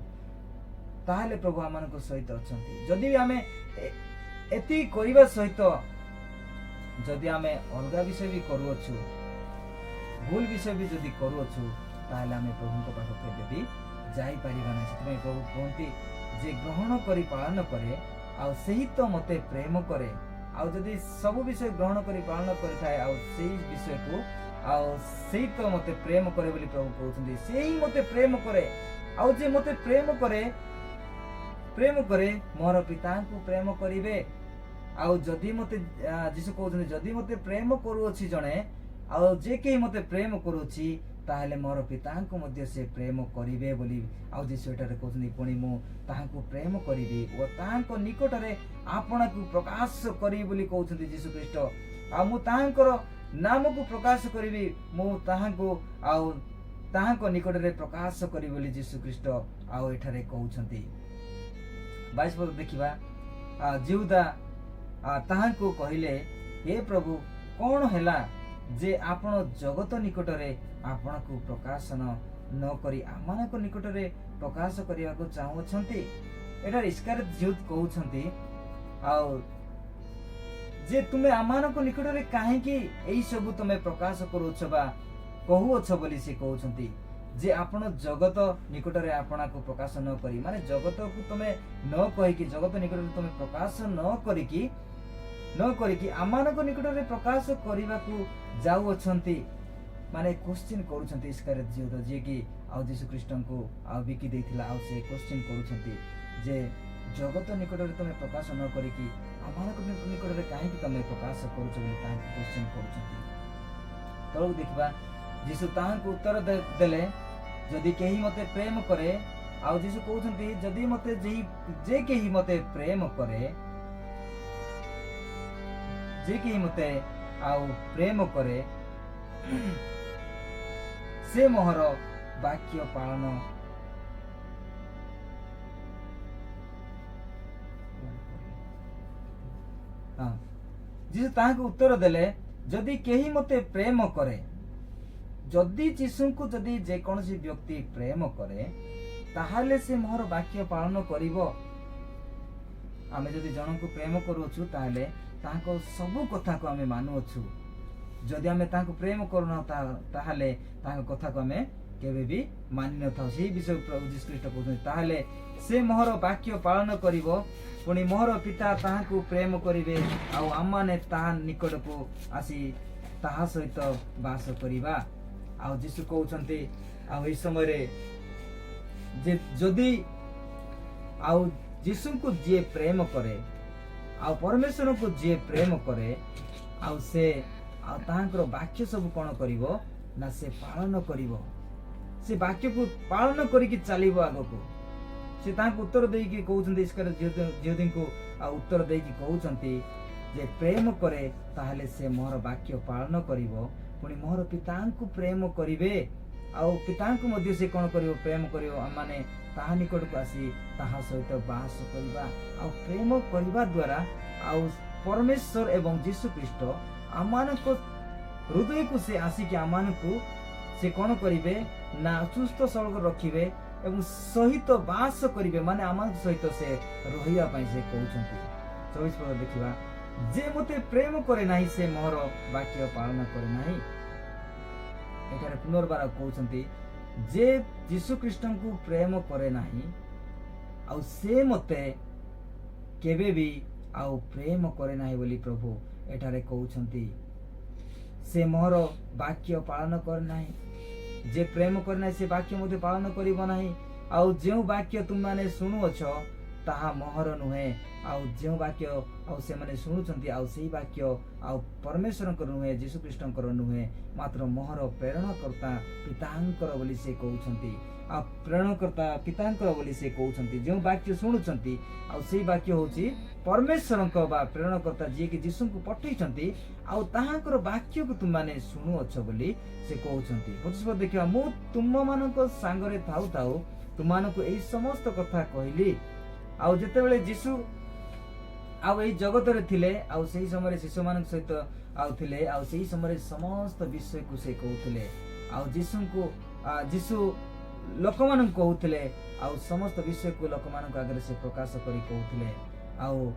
ତାହେଲେ ପ୍ରଭୁ ଆମମାନଙ୍କ ସହିତ ଅଛନ୍ତି। ଯଦି ଆମେ ଏତିକି କରିବା ସହିତ ଯଦି ଆମେ ଅଲଗା ବିଷୟ ବି କରୁଅଛୁ, ଭୁଲ ବିଷୟ ବି ଯଦି କରୁଅଛୁ, ତାହେଲେ ଆମେ ପ୍ରଭୁଙ୍କ ପାଖକୁ କେବେ ବି ଯାଇପାରିବା ନାହିଁ। ସେଥିପାଇଁ ପ୍ରଭୁ କୁହନ୍ତି ଯେ ଗ୍ରହଣ କରି ପାଳନ କରେ ଆଉ ସେହି ତ ମତେ ପ୍ରେମ କରେ। ଆଉ ଯଦି ସବୁ ବିଷୟ ଗ୍ରହଣ କରି ପାଳନ କରିଥାଏ ଆଉ ସେଇ ବିଷୟକୁ ଆଉ ସେଇ ତ ମତେ ପ୍ରେମ କରେ ବୋଲି ପ୍ରଭୁ କହୁଛନ୍ତି। ସେଇ ମତେ ପ୍ରେମ କରେ, ଆଉ ଯେ ମତେ ପ୍ରେମ କରେ ମୋର ପିତାଙ୍କୁ ପ୍ରେମ କରିବେ। ଆଉ ଯଦି ମତେ ଯୀଶୁ କହୁଛନ୍ତି ଯଦି ମତେ ପ୍ରେମ କରୁଅଛି ଜଣେ, ଆଉ ଯେ କେହି ମତେ ପ୍ରେମ କରୁଛି, ତାହେଲେ ମୋର ପିତାଙ୍କୁ ମଧ୍ୟ ସେ ପ୍ରେମ କରିବେ ବୋଲି ଆଉ ଯୀଶୁ ଏଠାରେ କହୁଛନ୍ତି। ପୁଣି ମୁଁ ତାହାଙ୍କୁ ପ୍ରେମ କରିବି ଓ ତାହାଙ୍କ ନିକଟରେ ଆପଣଙ୍କୁ ପ୍ରକାଶ କରିବି ବୋଲି କହୁଛନ୍ତି ଯୀଶୁ ଖ୍ରୀଷ୍ଟ। ଆଉ ମୁଁ ତାହାଙ୍କର ନାମକୁ ପ୍ରକାଶ କରିବି, ମୁଁ ତାହାଙ୍କୁ ଆଉ ତାହାଙ୍କ ନିକଟରେ ପ୍ରକାଶ କରିବି ବୋଲି ଯୀଶୁ ଖ୍ରୀଷ୍ଟ ଆଉ ଏଠାରେ କହୁଛନ୍ତି। 22 ପଦ ଦେଖିବା, ଯିହୁଦା ତାହାଙ୍କୁ କହିଲେ, ହେ ପ୍ରଭୁ କଣ ହେଲା ଯେ ଆପଣ ଜଗତ ନିକଟରେ ଆପଣଙ୍କୁ ପ୍ରକାଶନ ନ କରି ଆମମାନଙ୍କ ନିକଟରେ ପ୍ରକାଶ କରିବାକୁ ଚାହୁଁଛନ୍ତି। ଏଠାରେ ଇସ୍କାରିୟତ ଯିହୁଦା କହୁଛନ୍ତି ଆଉ ଯେ ତୁମେ ଆମମାନଙ୍କ ନିକଟରେ କାହିଁକି ଏଇ ସବୁ ତୁମେ ପ୍ରକାଶ କରୁଛ ବା କହୁଅଛ ବୋଲି ସେ କହୁଛନ୍ତି ଯେ ଆପଣ ଜଗତ ନିକଟରେ ଆପଣଙ୍କୁ ପ୍ରକାଶ ନ କରି, ମାନେ ଜଗତକୁ ତୁମେ ନ କହିକି, ଜଗତ ନିକଟରେ ତୁମେ ପ୍ରକାଶ ନ କରିକି ଆମମାନଙ୍କ ନିକଟରେ ପ୍ରକାଶ କରିବାକୁ ଯାଉଅଛନ୍ତି। ମାନେ କ୍ୱେଶ୍ଚିନ୍ କରୁଛନ୍ତି ଇସ୍କାରିୟତ ଯିହୁଦା, ଯିଏକି ଆଉ ଯୀଶୁ ଖ୍ରୀଷ୍ଟଙ୍କୁ ଆଉ ବିକି ଦେଇଥିଲା। ଆଉ ସେ କ୍ୱେଶ୍ଚିନ୍ କରୁଛନ୍ତି ଯେ ଜଗତ ନିକଟରେ ତୁମେ ପ୍ରକାଶ ନ କରିକି ଆମମାନଙ୍କ ନିକଟରେ କାହିଁକି ତୁମେ ପ୍ରକାଶ କରୁଛ ବୋଲି ତାହାଙ୍କୁ କ୍ୱେଶ୍ଚିନ୍ କରୁଛନ୍ତି। ତଳକୁ ଦେଖିବା, ଯୀଶୁ ତାହାଙ୍କୁ ଉତ୍ତର ଦେଲେ, ଯଦି କେହି ମତେ ପ୍ରେମ କରେ, ଆଉ ଯୀଶୁ କହୁଛନ୍ତି ଯଦି ମତେ ଯେ କେହି ମତେ ପ୍ରେମ କରେ, ଯେ କେହି ମତେ ଆଉ ପ୍ରେମ କରେ ସେ ମୋହର ବାକ୍ୟ ପାଳନ ଯୀଶୁ ତାହାଙ୍କୁ ଉତ୍ତର ଦେଲେ, ଯଦି କେହି ମତେ ପ୍ରେମ କରେ, ଯଦି ଯୀଶୁଙ୍କୁ ଯଦି ଯେକୌଣସି ବ୍ୟକ୍ତି ପ୍ରେମ କରେ, ତାହେଲେ ସେ ମୋହର ବାକ୍ୟ ପାଳନ କରିବ। ଆମେ ଯଦି ଜଣଙ୍କୁ ପ୍ରେମ କରୁଅଛୁ ତାହେଲେ ତାଙ୍କ ସବୁ କଥାକୁ ଆମେ ମାନୁଅଛୁ। ଯଦି ଆମେ ତାଙ୍କୁ ପ୍ରେମ କରୁନା ତାହେଲେ ତାଙ୍କ କଥାକୁ ଆମେ केबे भी मानि न थाओ सेही विषय प्रभु यीशु ख्रीष्ट कहउछन ताहाले से मोहर वाक्य पालन करिवो पुणी मोहर पिता ताहाकू प्रेम करिवे आउ आमाने ताहा निकटकू आसी ताहा सहित बास करिबा। आउ यीशु कहउछन्ते आउ एई समय रे जे जदि आउ यीशु को जे प्रेम करे आउ परमेश्वर को जे प्रेम करे आउ से आउ ताहांकर वाक्य सब कोन करिवो ना से पालन करिवो से वाक्य को पालन करिकि चलिबो आगको से ताहांको उत्तर देइकि कहउछन्ते इसकर जिउदिन को उत्तर देइकि कहउछन्ते जे प्रेम करे ताहाले से मोहर वाक्य पालन करिवो पुणी मोहर पितांको प्रेम करिवे आउ पितांको मध्ये से कोन करिवो प्रेम करिवो माने ताहा निकटको आसी ताहा सहित बास करिबा आउ प्रेम करिबा द्वारा आउ परमेश्वर एवं यीशु ख्रीष्ट आमानको हृदय को से आसिक आमानको से कोन करिवे ना सुस्थ सबल रखिवे एवं सहित बास करिवे माने आमान सहित से रहिया पई से कहउछन्ती 24 पद देखिबा जे मते प्रेम करे नाही से मोहर वाक्य पालन करे नाही। एठारे पुनर्बार कहउछन्ती जे यीशु ख्रीष्टଙ୍କୁ प्रेम करे नाही आउ से मते केबे भी आउ प्रेम करे नाही बोली प्रभु एठारे कहउछन्ती से मोहर वाक्य पालन करे नाही जे प्रेम करे नाही से वाक्य मते पालन करिबो नाही आउ जेउ वाक्य तुम माने सुनुअछ ताहा मोहर नुहे आउ जेउ वाक्य आउ से माने सुनुचन्ती आउ सेही वाक्य आउ परमेश्वरंकर नुहे यीशु ख्रीष्टंकर नुहे मात्र मोहर प्रेरणाकर्ता पितांकर बोली से कहउछन्ती आ प्रेरणाकर्ता पितांकर बोली से कहउछन्ती जेउ वाक्य सुनुचन्ती आउ सेही वाक्य होची परमेश्वरंक बा प्रेरणाकर्ता जे कि यीशुंको पठैछन्ती आउ ताहांकर वाक्य को तुम माने सुनुअछ बोली से कहउछन्ती। 25 पद देखिबा मु तुम मानको सांगरे थाउ थाउ तुमानको एई समस्त कथा कहिली आउ जेतेबेले यीशु आउ एई जगत रे थिले आउ सेही समय शिशु मानक सहित आउ थिले आउ सेही समय समस्त विषय को से कहउथिले आउ यीशु लोक मानक कहउथिले आउ समस्त विषय को लोक मानक आगे से प्रकाश करी कहउथिले। आउ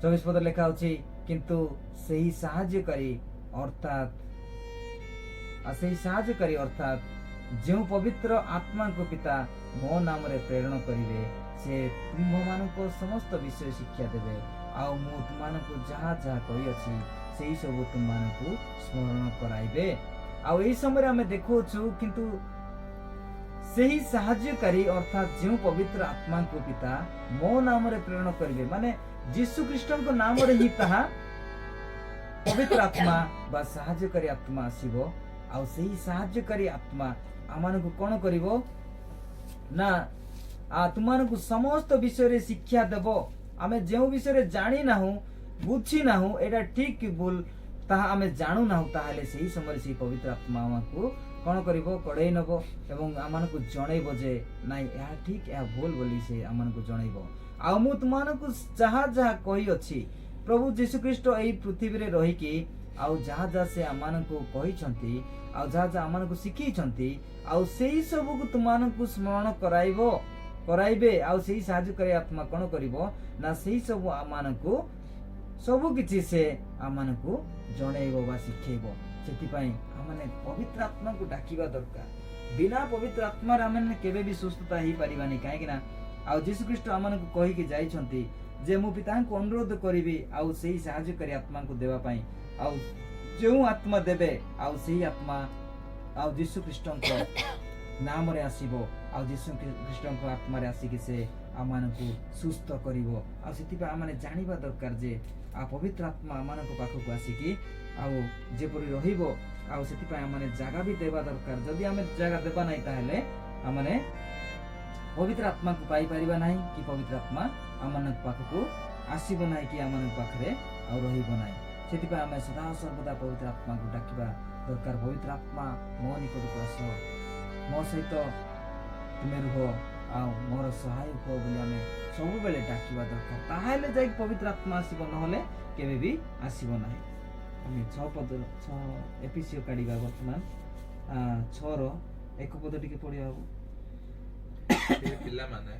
24 पद लेखा होची किंतु सेही सहायकारी अर्थात जो पवित्र आत्मा को पिता मो नाम रे प्रेरण करिवे से तुम्भ मानको समस्त विषय शिक्षा देवे आउ मु तुमानको जहा जहा कहि अछि सेही सब तुमानको स्मरण कराइबे। आउ एई समय हमें देखो छु किंतु सेही सहायकारी अर्थात जो पवित्र आत्मा को पिता मो नाम रे प्रेरण करिवे माने यीशु ख्रीष्टनको नाम रे ही ताहा पवित्र आत्मा बा सहायकारी आत्मा आसीबो आउ सेही सहायकारी आत्मा आमानको कोन करिवो ना तुमानको समस्त विषय रे शिक्षा देबो आमे जेउ विषय रे जानि नाहु बुझी नाहु एटा ठीक कि भूल ताहा आमे जानू नाहु ताहाले सेही समय से पवित्र आत्मा आमाको कोन करिवो कड़ै नबो एवं आमानको जणैबो जे नाइ या ठीक या भूल बोली से आमानको जणैबो आ मु तुमानको जहा जहा कहि अछि प्रभु यीशु ख्रीष्ट एई पृथ्वी रे रहि कि आउ जहा जहा से आमानको कहि छन्ती आउ जहा जहा आमानको सिखि छन्ती आउ सेही सब को तुमानको स्मरण कराइबे आउ सेही सहायकारी आत्मा कोन करिवो ना सेही सब आमानको सब किछि से आमानको जणैबो बा सिखैबो सेति पई आमाने पवित्र आत्मा को डाकिबा दरकार बिना पवित्र आत्मा रे आमाने केबे भी सुस्थता ही परिबानी काहे कि ना आउ यीशु ख्रीष्ट आमानको कहि कि जाई छन्ती जे मु पितांको अनुरोध करिबी आउ सेही सहायकारी आत्मा को देबा पई आउ जो आत्मा देबे आउ सेही आत्मा आउ यीशु ख्रीष्टंको नाम रे आसीबो आउ यीशु ख्रीष्टंको आत्मा रे आसी कि से आमानको सुस्थ करिवो आउ सेति पई आमाने जानिबा दरकार जे आ पवित्र आत्मा आमानको पाखको आसी कि आउ जेपरि रहिबो आउ सेति पई आमाने जागा भी देबा दरकार जदि आमे जागा देबा नै ताहेले आमाने पवित्र आत्मा को पाई परिबा नाही कि पवित्र आत्मा आमानक पाखको आसीबो नाही कि आमानक पाखरे आ रहिबो नाही सेति पई आमे सदा सर्वदा पवित्र आत्मा को डाकिबा दरकार पवित्र आत्मा मो निकटको आस मो सहित तुमे रुह आ मोर सहायक हो बोली आमे सब बेले डाकिबा दरकार ताहाले जाई पवित्र आत्मा आसीबो नहले केबे भी आसीबो नाही। आमे 6 पद 6 एपिसियो काढिबा वर्तमान 6 रो एक पद टिके पढिया हे पिला माने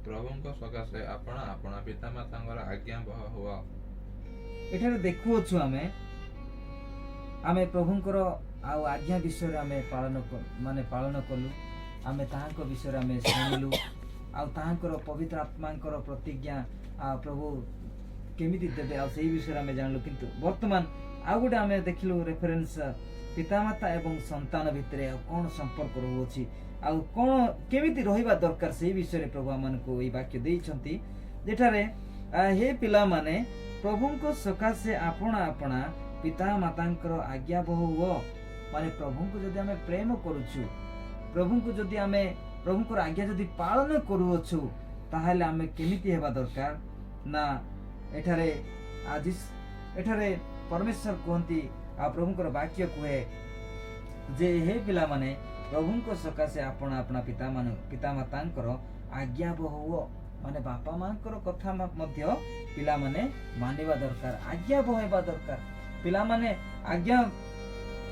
प्रभुଙ୍କ सकाशे आपण आपण पितामातांकर आज्ञा बह हुआ। एठारे देखुछु आमे प्रभुंकर ଆଉ ଆଜ୍ଞା ବିଷୟରେ ଆମେ ପାଳନ କଲୁ। ଆମେ ତାହାଙ୍କ ବିଷୟରେ ଆମେ ଶୁଣିଲୁ ଆଉ ତାହାଙ୍କର ପବିତ୍ର ଆତ୍ମାଙ୍କର ପ୍ରତିଜ୍ଞା ପ୍ରଭୁ କେମିତି ଦେବେ ଆଉ ସେଇ ବିଷୟରେ ଆମେ ଜାଣିଲୁ। କିନ୍ତୁ ବର୍ତ୍ତମାନ ଆଉ ଗୋଟେ ଆମେ ଦେଖିଲୁ ରେଫରେନ୍ସ ପିତାମାତା ଏବଂ ସନ୍ତାନ ଭିତରେ ଆଉ କ'ଣ ସମ୍ପର୍କ ରହୁଅଛି ଆଉ କ'ଣ କେମିତି ରହିବା ଦରକାର ସେଇ ବିଷୟରେ ପ୍ରଭୁ ଆମମାନଙ୍କୁ ଏଇ ବାକ୍ୟ ଦେଇଛନ୍ତି, ଯେଠାରେ ହେ ପିଲାମାନେ ପ୍ରଭୁଙ୍କ ସକାଶେ ଆପଣା ଆପଣା ପିତାମାତାଙ୍କର ଆଜ୍ଞାବହ ହୁଅ। ମାନେ ପ୍ରଭୁଙ୍କୁ ଯଦି ଆମେ ପ୍ରେମ କରୁଛୁ, ପ୍ରଭୁଙ୍କୁ ଯଦି ଆମେ ପ୍ରଭୁଙ୍କର ଆଜ୍ଞା ଯଦି ପାଳନ କରୁଅଛୁ, ତାହେଲେ ଆମେ କେମିତି ହେବା ଦରକାର ନା ଏଠାରେ ପରମେଶ୍ୱର କୁହନ୍ତି ଆଉ ପ୍ରଭୁଙ୍କର ବାକ୍ୟ କୁହେ ଯେ ହେ ପିଲାମାନେ ପ୍ରଭୁଙ୍କ ସକାଶେ ଆପଣା ଆପଣା ପିତାମାତାଙ୍କର ଆଜ୍ଞାବହ ହୁଅ। ମାନେ ବାପା ମାଙ୍କର କଥା ମଧ୍ୟ ପିଲାମାନେ ମାନିବା ଦରକାର, ଆଜ୍ଞାବହ ହେବା ଦରକାର। ପିଲାମାନେ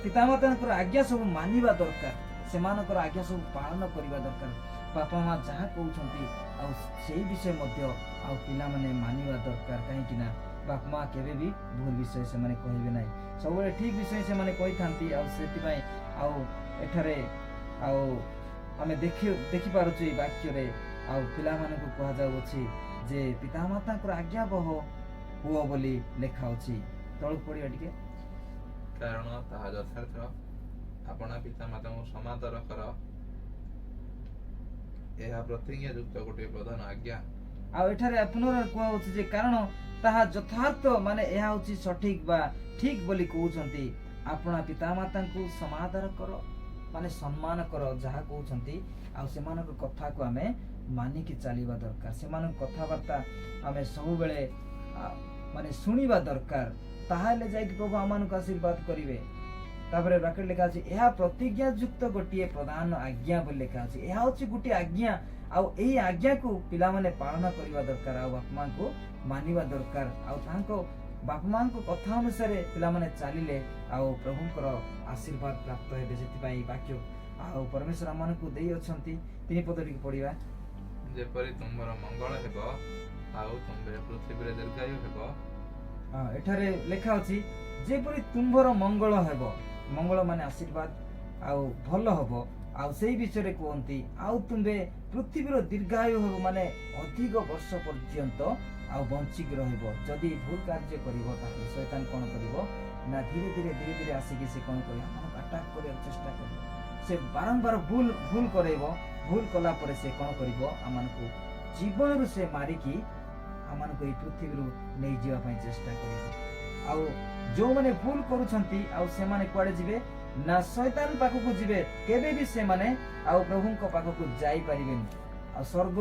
ପିତାମାତାଙ୍କର ଆଜ୍ଞା ସବୁ ମାନିବା ଦରକାର, ସେମାନଙ୍କର ଆଜ୍ଞା ସବୁ ପାଳନ କରିବା ଦରକାର। ବାପା ମା ଯାହା କହୁଛନ୍ତି ଆଉ ସେଇ ବିଷୟ ମଧ୍ୟ ଆଉ ପିଲାମାନେ ମାନିବା ଦରକାର। କାହିଁକି ନା ବାପା ମା କେବେ ବି ଭୁଲ ବିଷୟ ସେମାନେ କହିବେ ନାହିଁ, ସବୁବେଳେ ଠିକ ବିଷୟ ସେମାନେ କହିଥାନ୍ତି। ଆଉ ସେଥିପାଇଁ ଆଉ ଏଠାରେ ଆଉ ଆମେ ଦେଖିପାରୁଛୁ ଏଇ ବାକ୍ୟରେ ଆଉ ପିଲାମାନଙ୍କୁ କୁହାଯାଉଅଛି ଯେ ପିତାମାତାଙ୍କର ଆଜ୍ଞାବହ ହୁଅ ବୋଲି ଲେଖା ଅଛି। ତଳକୁ ପଢିବା ଟିକେ। କାରଣ ତାହା ଯଥାର୍ଥ, ଆପଣା ପିତାମାତାଙ୍କୁ ସମାଦର କର, ଏହା ପ୍ରତିଜ୍ଞା ଯୁକ୍ତ ଗୋଟିଏ ପ୍ରଧାନ ଆଜ୍ଞା। ଆଉ ଏଠାରେ ପୁନରାୟ କୁହାଯାଉଛି ଯେ କାରଣ ତାହା ଯଥାର୍ଥ, ମାନେ ଏହା ହଉଛି ସଠିକ ବା ଠିକ ବୋଲି କହୁଛନ୍ତି। ଆପଣା ପିତାମାତାଙ୍କୁ ସମାଦର କର, ମାନେ ସମ୍ମାନ କର ଯାହା କହୁଛନ୍ତି। ଆଉ ସେମାନଙ୍କ କଥାକୁ ଆମେ ମାନିକି ଚାଲିବା ଦରକାର, ସେମାନଙ୍କ କଥାବାର୍ତ୍ତା ଆମେ ସବୁବେଳେ ମାନେ ଶୁଣିବା ଦରକାର। ତାହେଲେ ଯାଇକି ପ୍ରଭୁ ଆମମାନଙ୍କୁ ଆଶୀର୍ବାଦ କରିବେ। ତାପରେ ବ୍ରାକେଟ ଲେଖା ଅଛି ଏହା ପ୍ରତିଜ୍ଞା ଯୁକ୍ତ ଗୋଟିଏ ପ୍ରଧାନ ଆଜ୍ଞା ବୋଲି ଲେଖା ଅଛି। ଏହା ହଉଛି ଗୋଟିଏ ଆଜ୍ଞା ଆଉ ଏହି ଆଜ୍ଞାକୁ ପିଲାମାନେ ପାଳନ କରିବା ଦରକାର ଆଉ ବାପା ମାଙ୍କୁ ମାନିବା ଦରକାର। ଆଉ ତାଙ୍କ ବାପା ମାଙ୍କ କଥା ଅନୁସାରେ ପିଲାମାନେ ଚାଲିଲେ ଆଉ ପ୍ରଭୁଙ୍କର ଆଶୀର୍ବାଦ ପ୍ରାପ୍ତ ହେବେ। ସେଥିପାଇଁ ବାକ୍ୟ ଆଉ ପରମେଶ୍ୱର ଆମମାନଙ୍କୁ ଦେଇ ଅଛନ୍ତି। 3 ପଦ ଟିକେ ପଢିବା। ଯେପରି ତୁମର ମଙ୍ଗଳ ହେବ ଆଉ ତୁମ୍ଭେ ପୃଥିବୀରେ ଦୀର୍ଘାୟୁ ହେବ। ଏଠାରେ ଲେଖା ଅଛି ଯେପରି ତୁମ୍ଭର ମଙ୍ଗଳ ହେବ, ମଙ୍ଗଳ ମାନେ ଆଶୀର୍ବାଦ ଆଉ ଭଲ ହବ। ଆଉ ସେଇ ବିଷୟରେ କୁହନ୍ତି ଆଉ ତୁମ୍ଭେ ପୃଥିବୀର ଦୀର୍ଘାୟୁ ହେବ, ମାନେ ଅଧିକ ବର୍ଷ ପର୍ଯ୍ୟନ୍ତ ଆଉ ବଞ୍ଚିକି ରହିବ। ଯଦି ଭୁଲ କାର୍ଯ୍ୟ କରିବ ତାହେଲେ ଶୈତାନ କ'ଣ କରିବ ନା ଧୀରେ ଧୀରେ ଆସିକି ସେ କ'ଣ କରିବ, ଆମକୁ ଆଟାକ୍ କରିବାକୁ ଚେଷ୍ଟା କରିବ। ସେ ବାରମ୍ବାର ଭୁଲ କରେଇବ। ଭୁଲ କଲା ପରେ ସେ କ'ଣ କରିବ, ଆମମାନଙ୍କୁ ଜୀବନରୁ ସେ ମାରିକି ଆମମାନଙ୍କୁ ଏଇ ପୃଥିବୀରୁ ନେଇଯିବା ପାଇଁ ଚେଷ୍ଟା କରିବ। ଆଉ ଯୋଉମାନେ ଭୁଲ କରୁଛନ୍ତି ଆଉ ସେମାନେ କୁଆଡେ ଯିବେ ନା ଶୈତାନ ପାଖକୁ ଯିବେ। କେବେ ବି ସେମାନେ ଆଉ ପ୍ରଭୁଙ୍କ ପାଖକୁ ଯାଇପାରିବେନି। ଆଉ ସ୍ୱର୍ଗ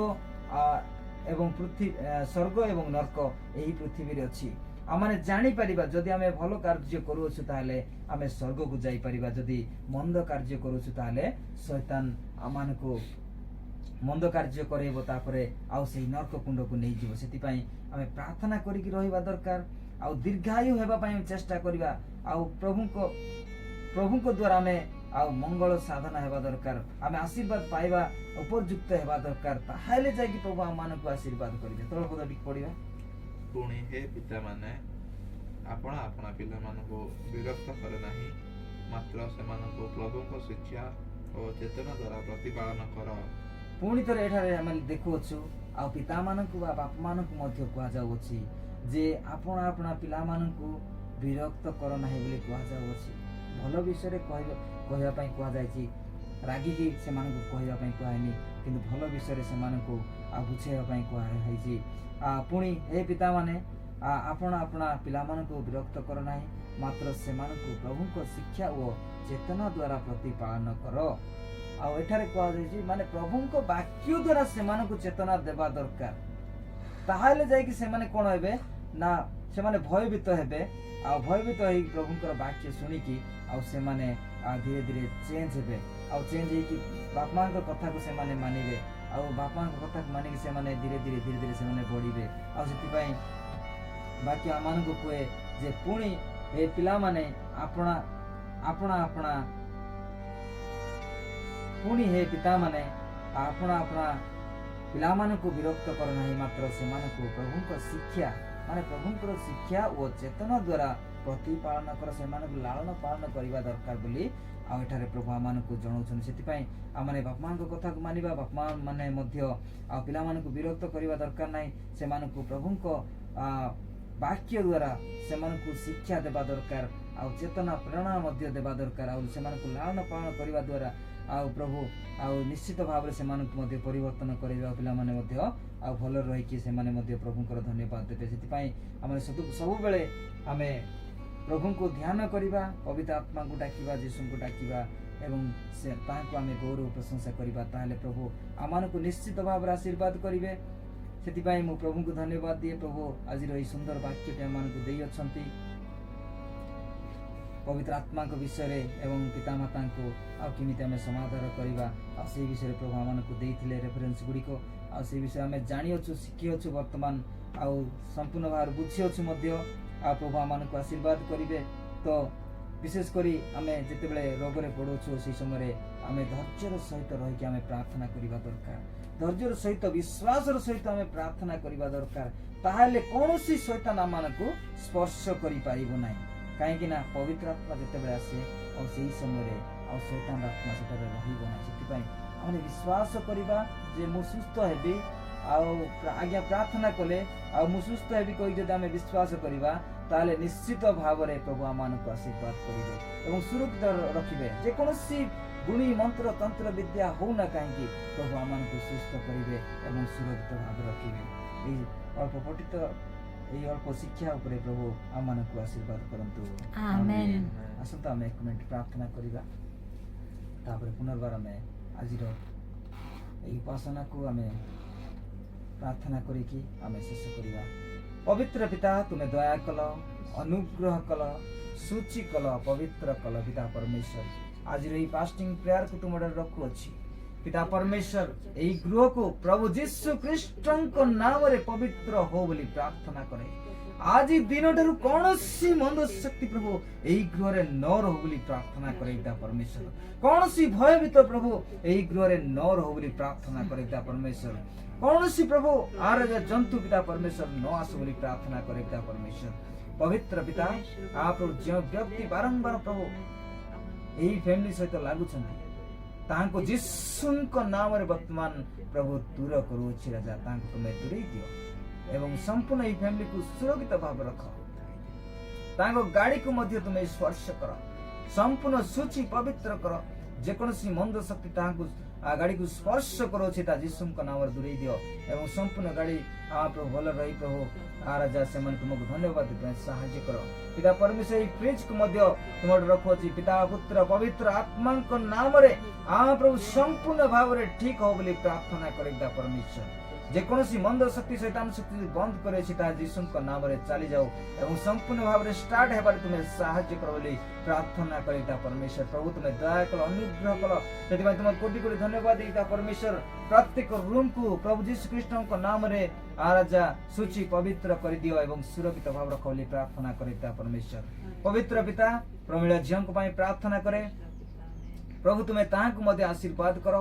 ଏବଂ ନର୍କ ଏହି ପୃଥିବୀରେ ଅଛି। ଆମେ ଜାଣିପାରିବା ଯଦି ଆମେ ଭଲ କାର୍ଯ୍ୟ କରୁଅଛୁ ତାହେଲେ ଆମେ ସ୍ୱର୍ଗକୁ ଯାଇପାରିବା, ଯଦି ମନ୍ଦ କାର୍ଯ୍ୟ କରୁଛୁ ତାହେଲେ ଶୈତାନ ଆମମାନଙ୍କୁ ମନ୍ଦ କାର୍ଯ୍ୟ କରାଇବ, ତାପରେ ଆଉ ସେଇ ନର୍କ କୁଣ୍ଡକୁ ନେଇଯିବ। ସେଥିପାଇଁ ଆମେ ପ୍ରାର୍ଥନା କରିକି ରହିବା ଦରକାର ଆଉ ଦୀର୍ଘାୟୁ ହେବା ପାଇଁ ଚେଷ୍ଟା କରିବା। ଆଉ ପ୍ରଭୁଙ୍କ ଦ୍ୱାରା ଆମେ ଆଉ ମଙ୍ଗଳ ସାଧନା ହେବା ଦରକାର, ଆମେ ଆଶୀର୍ବାଦ ପାଇବା ଉପଯୁକ୍ତ ହେବା ଦରକାର। ତାହେଲେ ଯାଇକି ପ୍ରଭୁ ଆମମାନଙ୍କୁ ଆଶୀର୍ବାଦ କରିବେ। ତଳପଦ ଟିକେ ପଢିବା। ପୁଣି ହେ ପିତାମାନେ ଆପଣା ଆପଣା ପିଲାମାନଙ୍କୁ ବିରକ୍ତ କରେ ନାହିଁ, ମାତ୍ର ସେମାନଙ୍କୁ ପ୍ରଭୁଙ୍କ ଶିକ୍ଷା ଓ ଚେତନା ଦ୍ୱାରା ପ୍ରତିପାଳନ କର। ପୁଣି ଥରେ ଏଠାରେ ଆମେ ଦେଖୁଅଛୁ ଆଉ ପିତାମାନଙ୍କୁ ବା ବାପା ମାନଙ୍କୁ ମଧ୍ୟ କୁହାଯାଉଅଛି ଯେ ଆପଣା ଆପଣା ପିଲାମାନଙ୍କୁ ବିରକ୍ତ କର ନାହିଁ ବୋଲି କୁହାଯାଉଅଛି। ଭଲ ବିଷୟରେ କହିବା ପାଇଁ କୁହାଯାଇଛି, ରାଗିକି ସେମାନଙ୍କୁ କହିବା ପାଇଁ କୁହାହେଇନି, କିନ୍ତୁ ଭଲ ବିଷୟରେ ସେମାନଙ୍କୁ ବୁଝେଇବା ପାଇଁ କୁହାଯାଇଛି। ପୁଣି ହେ ପିତାମାନେ ଆପଣା ଆପଣା ପିଲାମାନଙ୍କୁ ବିରକ୍ତ କର ନାହିଁ, ମାତ୍ର ସେମାନଙ୍କୁ ପ୍ରଭୁଙ୍କ ଶିକ୍ଷା ଓ ଚେତନା ଦ୍ୱାରା ପ୍ରତିପାଳନ କର। ଆଉ ଏଠାରେ କୁହାଯାଇଛି ମାନେ ପ୍ରଭୁଙ୍କ ବାକ୍ୟ ଦ୍ୱାରା ସେମାନଙ୍କୁ ଚେତନା ଦେବା ଦରକାର। ତାହେଲେ ଯାଇକି ସେମାନେ କ'ଣ ହେବେ ନା ସେମାନେ ଭୟଭୀତ ହେବେ। ଆଉ ଭୟଭୀତ ହେଇକି ପ୍ରଭୁଙ୍କର ବାକ୍ୟ ଶୁଣିକି ଆଉ ସେମାନେ ଧୀରେ ଧୀରେ ଚେଞ୍ଜ ହେବେ। ଆଉ ଚେଞ୍ଜ ହେଇକି ବାପା ମାଙ୍କ କଥାକୁ ସେମାନେ ମାନିବେ। ଆଉ ବାପା ମାଙ୍କ କଥାକୁ ମାନିକି ସେମାନେ ଧୀରେ ଧୀରେ ସେମାନେ ବଢିବେ। ଆଉ ସେଥିପାଇଁ ବାକ୍ୟ ଆମମାନଙ୍କୁ କୁହେ ଯେ ପୁଣି ଏ ପିଲାମାନେ ଆପଣା ଆପଣା ପୁଣି ହେ ପିତାମାନେ ଆପଣା ଆପଣା ପିଲାମାନଙ୍କୁ ବିରକ୍ତ କର ନାହିଁ, ମାତ୍ର ସେମାନଙ୍କୁ ପ୍ରଭୁଙ୍କର ଶିକ୍ଷା ଓ ଚେତନା ଦ୍ୱାରା ପ୍ରତିପାଳନ କର, ସେମାନଙ୍କୁ ଲାଳନ ପାଳନ କରିବା ଦରକାର ବୋଲି ଆଉ ଏଠାରେ ପ୍ରଭୁ ଆମମାନଙ୍କୁ ଜଣାଉଛନ୍ତି। ସେଥିପାଇଁ ଆମମାନେ ବାପା ମାଆଙ୍କ କଥାକୁ ମାନିବା, ବାପା ମା ମାନେ ମଧ୍ୟ ଆଉ ପିଲାମାନଙ୍କୁ ବିରକ୍ତ କରିବା ଦରକାର ନାହିଁ। ସେମାନଙ୍କୁ ପ୍ରଭୁଙ୍କ ବାକ୍ୟ ଦ୍ୱାରା ସେମାନଙ୍କୁ ଶିକ୍ଷା ଦେବା ଦରକାର, ଆଉ ଚେତନା ପ୍ରେରଣା ମଧ୍ୟ ଦେବା ଦରକାର। ଆଉ ସେମାନଙ୍କୁ ଲାଳନ ପାଳନ କରିବା ଦ୍ୱାରା ଆଉ ପ୍ରଭୁ ଆଉ ନିଶ୍ଚିତ ଭାବରେ ସେମାନଙ୍କୁ ମଧ୍ୟ ପରିବର୍ତ୍ତନ କରିବା, ପିଲାମାନେ ମଧ୍ୟ ଆଉ ଭଲରେ ରହିକି ସେମାନେ ମଧ୍ୟ ପ୍ରଭୁଙ୍କର ଧନ୍ୟବାଦ ଦେବେ। ସେଥିପାଇଁ ଆମେ ସବୁବେଳେ ଆମେ ପ୍ରଭୁଙ୍କୁ ଧ୍ୟାନ କରିବା, ପବିତ୍ର ଆତ୍ମାଙ୍କୁ ଡାକିବା, ଯୀଶୁଙ୍କୁ ଡାକିବା ଏବଂ ସେ ତାହାକୁ ଆମେ ଗୌରବ ପ୍ରଶଂସା କରିବା, ତାହେଲେ ପ୍ରଭୁ ଆମମାନଙ୍କୁ ନିଶ୍ଚିତ ଭାବରେ ଆଶୀର୍ବାଦ କରିବେ। ସେଥିପାଇଁ ମୁଁ ପ୍ରଭୁଙ୍କୁ ଧନ୍ୟବାଦ ଦିଏ। ପ୍ରଭୁ ଆଜିର ଏହି ସୁନ୍ଦର ବାକ୍ୟଟି ଆମମାନଙ୍କୁ ଦେଇଅଛନ୍ତି ପବିତ୍ର ଆତ୍ମାଙ୍କ ବିଷୟରେ ଏବଂ ପିତାମାତାଙ୍କୁ ଆଉ କେମିତି ଆମେ ସମାଧାନ କରିବା, ଆଉ ସେଇ ବିଷୟରେ ପ୍ରଭୁ ଆମମାନଙ୍କୁ ଦେଇଥିଲେ ରେଫରେନ୍ସ ଗୁଡ଼ିକ। ଆଉ ସେଇ ବିଷୟରେ ଆମେ ଜାଣିଅଛୁ, ଶିଖିଅଛୁ, ବର୍ତ୍ତମାନ ଆଉ ସମ୍ପୂର୍ଣ୍ଣ ଭାବରେ ବୁଝିଅଛୁ ମଧ୍ୟ। ଆଉ ପ୍ରଭୁ ଆମମାନଙ୍କୁ ଆଶୀର୍ବାଦ କରିବେ। ତ ବିଶେଷ କରି ଆମେ ଯେତେବେଳେ ରୋଗରେ ପଡ଼ୁଛୁ ସେହି ସମୟରେ ଆମେ ଧୈର୍ଯ୍ୟର ସହିତ ରହିକି ଆମେ ପ୍ରାର୍ଥନା କରିବା ଦରକାର, ଧୈର୍ଯ୍ୟର ସହିତ ବିଶ୍ୱାସର ସହିତ ଆମେ ପ୍ରାର୍ଥନା କରିବା ଦରକାର। ତାହେଲେ କୌଣସି ଶୈତାନ ଆମମାନଙ୍କୁ ସ୍ପର୍ଶ କରିପାରିବ ନାହିଁ। କାହିଁକି ନା ପବିତ୍ର ଆତ୍ମା ଯେତେବେଳେ ଆସେ ଆଉ ସେହି ସମୟରେ ଆଉ ଶୈତାନ ଆତ୍ମା ସେଠାରେ ରହିବ ନାହିଁ। ସେଥିପାଇଁ ଆମେ ବିଶ୍ୱାସ କରିବା ଯେ ମୁଁ ସୁସ୍ଥ ହେବି, ଆଉ ଆଜ୍ଞା ପ୍ରାର୍ଥନା କଲେ ଆଉ ମୁଁ ସୁସ୍ଥ ହେବି କହି ଯଦି ଆମେ ବିଶ୍ୱାସ କରିବା, ତାହେଲେ ନିଶ୍ଚିତ ଭାବରେ ପ୍ରଭୁ ଆମମାନଙ୍କୁ ଆଶୀର୍ବାଦ କରିବେ ଏବଂ ସୁରକ୍ଷିତ ରଖିବେ। ଯେକୌଣସି ଗୁଣି ମନ୍ତ୍ର ତନ୍ତ୍ର ବିଦ୍ୟା ହଉନା କାହିଁକି, ପ୍ରଭୁ ଆମମାନଙ୍କୁ ସୁସ୍ଥ କରିବେ ଏବଂ ସୁରକ୍ଷିତ ଭାବରେ ରଖିବେ। ଏହି ଅଳ୍ପ ପଠିତ ଏହି ଅଳ୍ପ ଶିକ୍ଷା ଉପରେ ପ୍ରଭୁ ଆମମାନଙ୍କୁ ଆଶୀର୍ବାଦ କରନ୍ତୁ। ଆମେନ୍। ଆସନ୍ତୁ ଆମେ 1 ମିନିଟ୍ ପ୍ରାର୍ଥନା କରିବା, ତାପରେ ପୁନର୍ବାର ଆମେ ଆଜିର ଏହି ଉପାସନାକୁ ଆମେ ପ୍ରାର୍ଥନା କରିକି ଆମେ ଶେଷ କରିବା। ପବିତ୍ର ପିତା, ତୁମେ ଦୟା କଲ, ଅନୁଗ୍ରହ କଲ, ସୂଚି କଲ, ପବିତ୍ର କଲ ପିତା ପରମେଶ୍ୱର। ଆଜିର ଏହି ଫାଷ୍ଟିଂ ପ୍ରେୟାରକୁ ତୁମଠାରେ ରଖୁଅଛି ପିତା ପରମେଶ୍ୱର। ଏହି ଗୃହକୁ ପ୍ରଭୁ ଯୀଶୁ ଖ୍ରୀଷ୍ଟଙ୍କ ନାମରେ ପବିତ୍ର ହଉ ବୋଲି ପ୍ରାର୍ଥନା କରେ। ଆଜି ଦିନଠାରୁ କୌଣସି ମନ୍ଦ ଶକ୍ତି ପ୍ରଭୁ ଏହି ଗୃହରେ ନ ରହୁ ବୋଲି ପ୍ରାର୍ଥନା କରେ ପିତା ପରମେଶ୍ୱର। କୌଣସି ଭୟଭୀତ ପ୍ରଭୁ ଏହି ଗୃହରେ ନ ରହୁ ବୋଲି ପ୍ରାର୍ଥନା କରେ ପିତା ପରମେଶ୍ୱର। କୌଣସି ପ୍ରଭୁ ଆରାଧ୍ୟ ଜନ୍ତୁ ପିତା ପରମେଶ୍ୱର ନ ଆସୁ ବୋଲି ପ୍ରାର୍ଥନା କରେ ପିତା ପରମେଶ୍ୱର। ପବିତ୍ର ପିତା, ପ୍ରଭୁ ଯେଉଁ ବ୍ୟକ୍ତି ବାରମ୍ବାର ପ୍ରଭୁ ଏହି ଫ୍ୟାମିଲି ସହିତ ଲାଗୁଛନ୍ତି, ତାହାଙ୍କୁ ଯୀଶୁଙ୍କ ନାମରେ ବର୍ତ୍ତମାନ ପ୍ରଭୁ ଦୂର କରୁଅଛି ରାଜା। ତାଙ୍କୁ ତୁମେ ଦୂରେଇ ଦିଅ ଏବଂ ସମ୍ପୂର୍ଣ୍ଣ ଏହି ଫ୍ୟାମିଲିକୁ ସୁରକ୍ଷିତ ଭାବରେ ରଖ। ତାଙ୍କ ଗାଡ଼ିକୁ ମଧ୍ୟ ତୁମେ ସ୍ପର୍ଶ କର, ସମ୍ପୂର୍ଣ୍ଣ ସୂଚି ପବିତ୍ର କର। ଯେକୌଣସି ମନ୍ଦ ଶକ୍ତି ତାହାଙ୍କୁ ଗାଡ଼ିକୁ ସ୍ପର୍ଶ କରୁଅଛି, ତା ଯୀଶୁଙ୍କ ନାମରେ ଦୂରେଇ ଦିଅ ଏବଂ ସମ୍ପୂର୍ଣ୍ଣ ଗାଡ଼ି ପ୍ରଭୁ ଭଲ ରହି ପ୍ରଭୁ ରାଜା ସେମାନେ ତୁମକୁ ଧନ୍ୟବାଦ ପାଇଁ ସାହାଯ୍ୟ କର। ପିତା ପରମେଶ୍ୱର ଏହି ଫ୍ରିଜକୁ ମଧ୍ୟ ତୁମର ରଖୁଅଛି ପିତା ପୁତ୍ର ପବିତ୍ର ଆତ୍ମାଙ୍କ ନାମରେ ପ୍ରଭୁ ସମ୍ପୂର୍ଣ୍ଣ ଭାବରେ ଠିକ ହବ ବୋଲି ପ୍ରାର୍ଥନା କରେ ପିତା ପରମେଶ୍ୱର। ଯେକୌଣସି ମନ୍ଦ ଶକ୍ତି ଶୈତାନ ଶକ୍ତି ବନ୍ଦ କରେ ସେଟା ଯୀଶୁଙ୍କ ନାମରେ ଚାଲି ଯାଉ ଏବଂ ସମ୍ପୂର୍ଣ୍ଣ ଭାବରେ ଷ୍ଟାର୍ଟ ହେବାରେ ତୁମେ ସାହାଯ୍ୟ କର ବୋଲି ପ୍ରାର୍ଥନା କରେ ପିତା ପରମେଶ୍ୱର। ପ୍ରଭୁ ତୁମେ ଦୟା କଲ, ଅନୁଗ୍ରହ କଲ, ସେଥିପାଇଁ ତୁମର କୋଟି କୋଟି ଧନ୍ୟବାଦ ପିତା ପରମେଶ୍ୱର। ପ୍ରତ୍ୟେକ ରୁମକୁ ପ୍ରଭୁ ଯୀଶୁ ଖ୍ରୀଷ୍ଟଙ୍କ ନାମରେ ରାଜା ସୂଚି ପବିତ୍ର କରିଦିଅ ଏବଂ ସୁରକ୍ଷିତ ଭାବରେ ରଖ ବୋଲି ପ୍ରାର୍ଥନା କରେ ପିତା ପରମେଶ୍ୱର। ପବିତ୍ର ପିତା, ପ୍ରମିଳା ଝିଅଙ୍କ ପାଇଁ ପ୍ରାର୍ଥନା କରେ ପ୍ରଭୁ ତୁମେ ତାହାଙ୍କୁ ମଧ୍ୟ ଆଶୀର୍ବାଦ କର,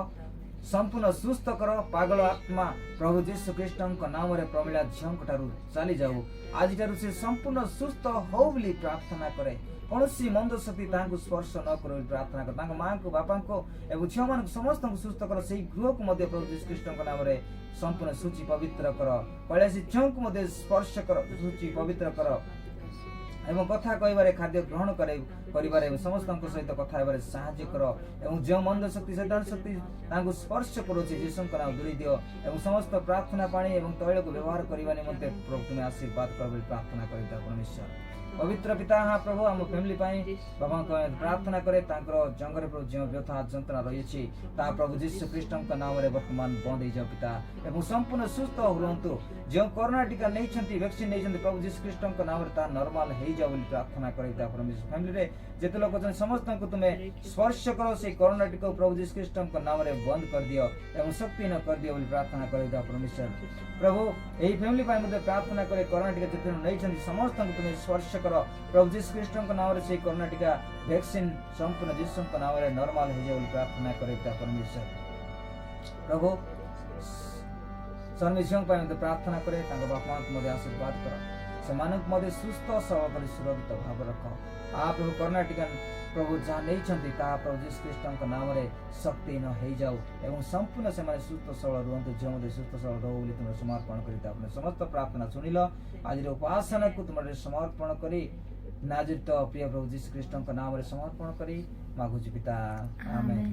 ସମ୍ପୂର୍ଣ୍ଣ ସୁସ୍ଥ କର। ପାଗଳ ଆତ୍ମା ପ୍ରଭୁ ଯୀଶୁ ଖ୍ରୀଷ୍ଟଙ୍କ ନାମରେ ପ୍ରମିଳା ଝିଅଙ୍କ ଠାରୁ ଚାଲି ଯାଉ। ଆଜିଠାରୁ ସେ ସମ୍ପୂର୍ଣ୍ଣ ସୁସ୍ଥ ହଉ ବୋଲି ପ୍ରାର୍ଥନା କରେ। କୌଣସି ମନ୍ଦ ଶକ୍ତି ତାହାଙ୍କୁ ସ୍ପର୍ଶ ନ କର ବୋଲି ପ୍ରାର୍ଥନା କର। ତାଙ୍କ ମାଙ୍କୁ, ବାପାଙ୍କୁ ଏବଂ ଝିଅମାନଙ୍କୁ ସମସ୍ତଙ୍କୁ ସୁସ୍ଥ କର। ସେହି ଗୃହକୁ ମଧ୍ୟ ପ୍ରଭୁ ଯୀଶୁ ଖ୍ରୀଷ୍ଟଙ୍କ ନାମରେ ସମ୍ପୂର୍ଣ୍ଣ ସୂଚି ପବିତ୍ର କର। କୈଳାସୀ ଝିଅଙ୍କୁ ମଧ୍ୟ ସ୍ପର୍ଶ କର, ସୂଚି ପବିତ୍ର କର ଏବଂ କଥା କହିବାରେ, ଖାଦ୍ୟ ଗ୍ରହଣ କରିବାରେ ଏବଂ ସମସ୍ତଙ୍କ ସହିତ କଥା ହେବାରେ ସାହାଯ୍ୟ କର ଏବଂ ଯେଉଁ ମନ୍ଦ ଶକ୍ତି ଶୈତାନ ଶକ୍ତି ତାଙ୍କୁ ସ୍ପର୍ଶ କରୁଛି ଯୀଶୁଙ୍କ ନାମ ଦୂରେଇ ଦିଅ ଏବଂ ସମସ୍ତ ପ୍ରାର୍ଥନା ପାଣି ଏବଂ ତୈଳକୁ ବ୍ୟବହାର କରିବା ନିମନ୍ତେ ପ୍ରଭୁ ତୁମେ ଆଶୀର୍ବାଦ କର ବୋଲି ପ୍ରାର୍ଥନା କରେ ପରମେଶ୍ୱର। ପବିତ୍ର ପିତା, ପ୍ରଭୁ ଆମ ଫ୍ୟାମିଲି ପାଇଁ ବାବାଙ୍କ ପ୍ରାର୍ଥନା କରେ। ତାଙ୍କର ଜଙ୍ଗରେ ପ୍ରଭୁ ଯେଉଁ ବ୍ୟଥା ଯନ୍ତ୍ରଣା ରହିଛି ତାହା ପ୍ରଭୁ ଯୀଶୁ ଖ୍ରୀଷ୍ଟଙ୍କ ନାମରେ ବର୍ତ୍ତମାନ ବନ୍ଦ ହେଇଯାଉ ପିତା ଏବଂ ସମ୍ପୂର୍ଣ୍ଣ ସୁସ୍ଥ ରୁହନ୍ତୁ। ଯେଉଁ କରୋନା ଟୀକା ନେଇଛନ୍ତି, ଭ୍ୟାକ୍ସିନ୍ ନେଇଛନ୍ତି, ପ୍ରଭୁ ଯୀଶୁ ଖ୍ରୀଷ୍ଟଙ୍କ ନାମରେ ତାହା ନର୍ମାଲ ହେଇଯାଉ ବୋଲି ପ୍ରାର୍ଥନା କରେ ପିତା ପରମେଶ୍ୱର। ଫ୍ୟାମିଲିରେ ଯେତେ ଲୋକ ଅଛନ୍ତି ସମସ୍ତଙ୍କୁ ତୁମେ ସ୍ପର୍ଶ କର। ସେଇ କରୋନା ଟୀକା ପ୍ରଭୁ ଯୀଶୁ ଖ୍ରୀଷ୍ଟଙ୍କ ନାମରେ ବନ୍ଦ କରିଦିଅ ଏବଂ ଶକ୍ତିହୀନ କରିଦିଅ ବୋଲି ପ୍ରାର୍ଥନା କରେ ପିତା ପରମେଶ୍ୱର। ପ୍ରଭୁ ଏହି ଫ୍ୟାମିଲି ପାଇଁ ମଧ୍ୟ ପ୍ରାର୍ଥନା କରେ, କରୋନା ଟୀକା ଯେତେ ନେଇଛନ୍ତି ସମସ୍ତଙ୍କୁ ତୁମେ ସ୍ପର୍ଶ କର। ପ୍ରଭୁ ଯୀଶୁ ଖ୍ରୀଷ୍ଟଙ୍କ ନାମରେ ସେଇ କରୋନା ଟୀକା ଭ୍ୟାକ୍ସିନ୍ ସମ୍ପୂର୍ଣ୍ଣ ଯୀଶୁଙ୍କ ନାମରେ ନର୍ମାଲ ହେଇଯାଉ ବୋଲି ପ୍ରାର୍ଥନା କରେ ପିତା ପରମେଶ୍ୱର। ପ୍ରଭୁ ଶର୍ମୀ ଝିଅଙ୍କ ପାଇଁ ମଧ୍ୟ ପ୍ରାର୍ଥନା କରେ, ତାଙ୍କ ବାପା ମାଙ୍କୁ ମଧ୍ୟ ଆଶୀର୍ବାଦ କର। ସେମାନଙ୍କୁ ମଧ୍ୟ ସୁସ୍ଥ ସବଳ କରି ସୁରକ୍ଷିତ ଭାବରେ ରଖ। ପ୍ରଭୁ କର୍ଣ୍ଣାଟକ ପ୍ରଭୁ ଯାହା ନେଇଛନ୍ତି ତାହା ପ୍ରଭୁ ଯୀଶୁ ଖ୍ରୀଷ୍ଟଙ୍କ ନାମରେ ଶକ୍ତିହୀନ ହେଇଯାଉ ଏବଂ ସମ୍ପୂର୍ଣ୍ଣ ସେମାନେ ସୁସ୍ଥ ସବଳ ରୁହନ୍ତୁ। ଝିଅ ମଧ୍ୟ ସୁସ୍ଥ ସବଳ ରହୁ ବୋଲି ତୁମର ସମର୍ପଣ କରି ଆପଣ ସମସ୍ତ ପ୍ରାର୍ଥନା ଶୁଣିଲ। ଆଜିର ଉପାସନାକୁ ତୁମର ସମର୍ପଣ କରି ନାଜରିତ ପ୍ରିୟ ପ୍ରଭୁ ଯୀଶୁ ଖ୍ରୀଷ୍ଟଙ୍କ ନାମରେ ସମର୍ପଣ କରି ମାଗୁଛି ପିତା, ଆମେନ୍।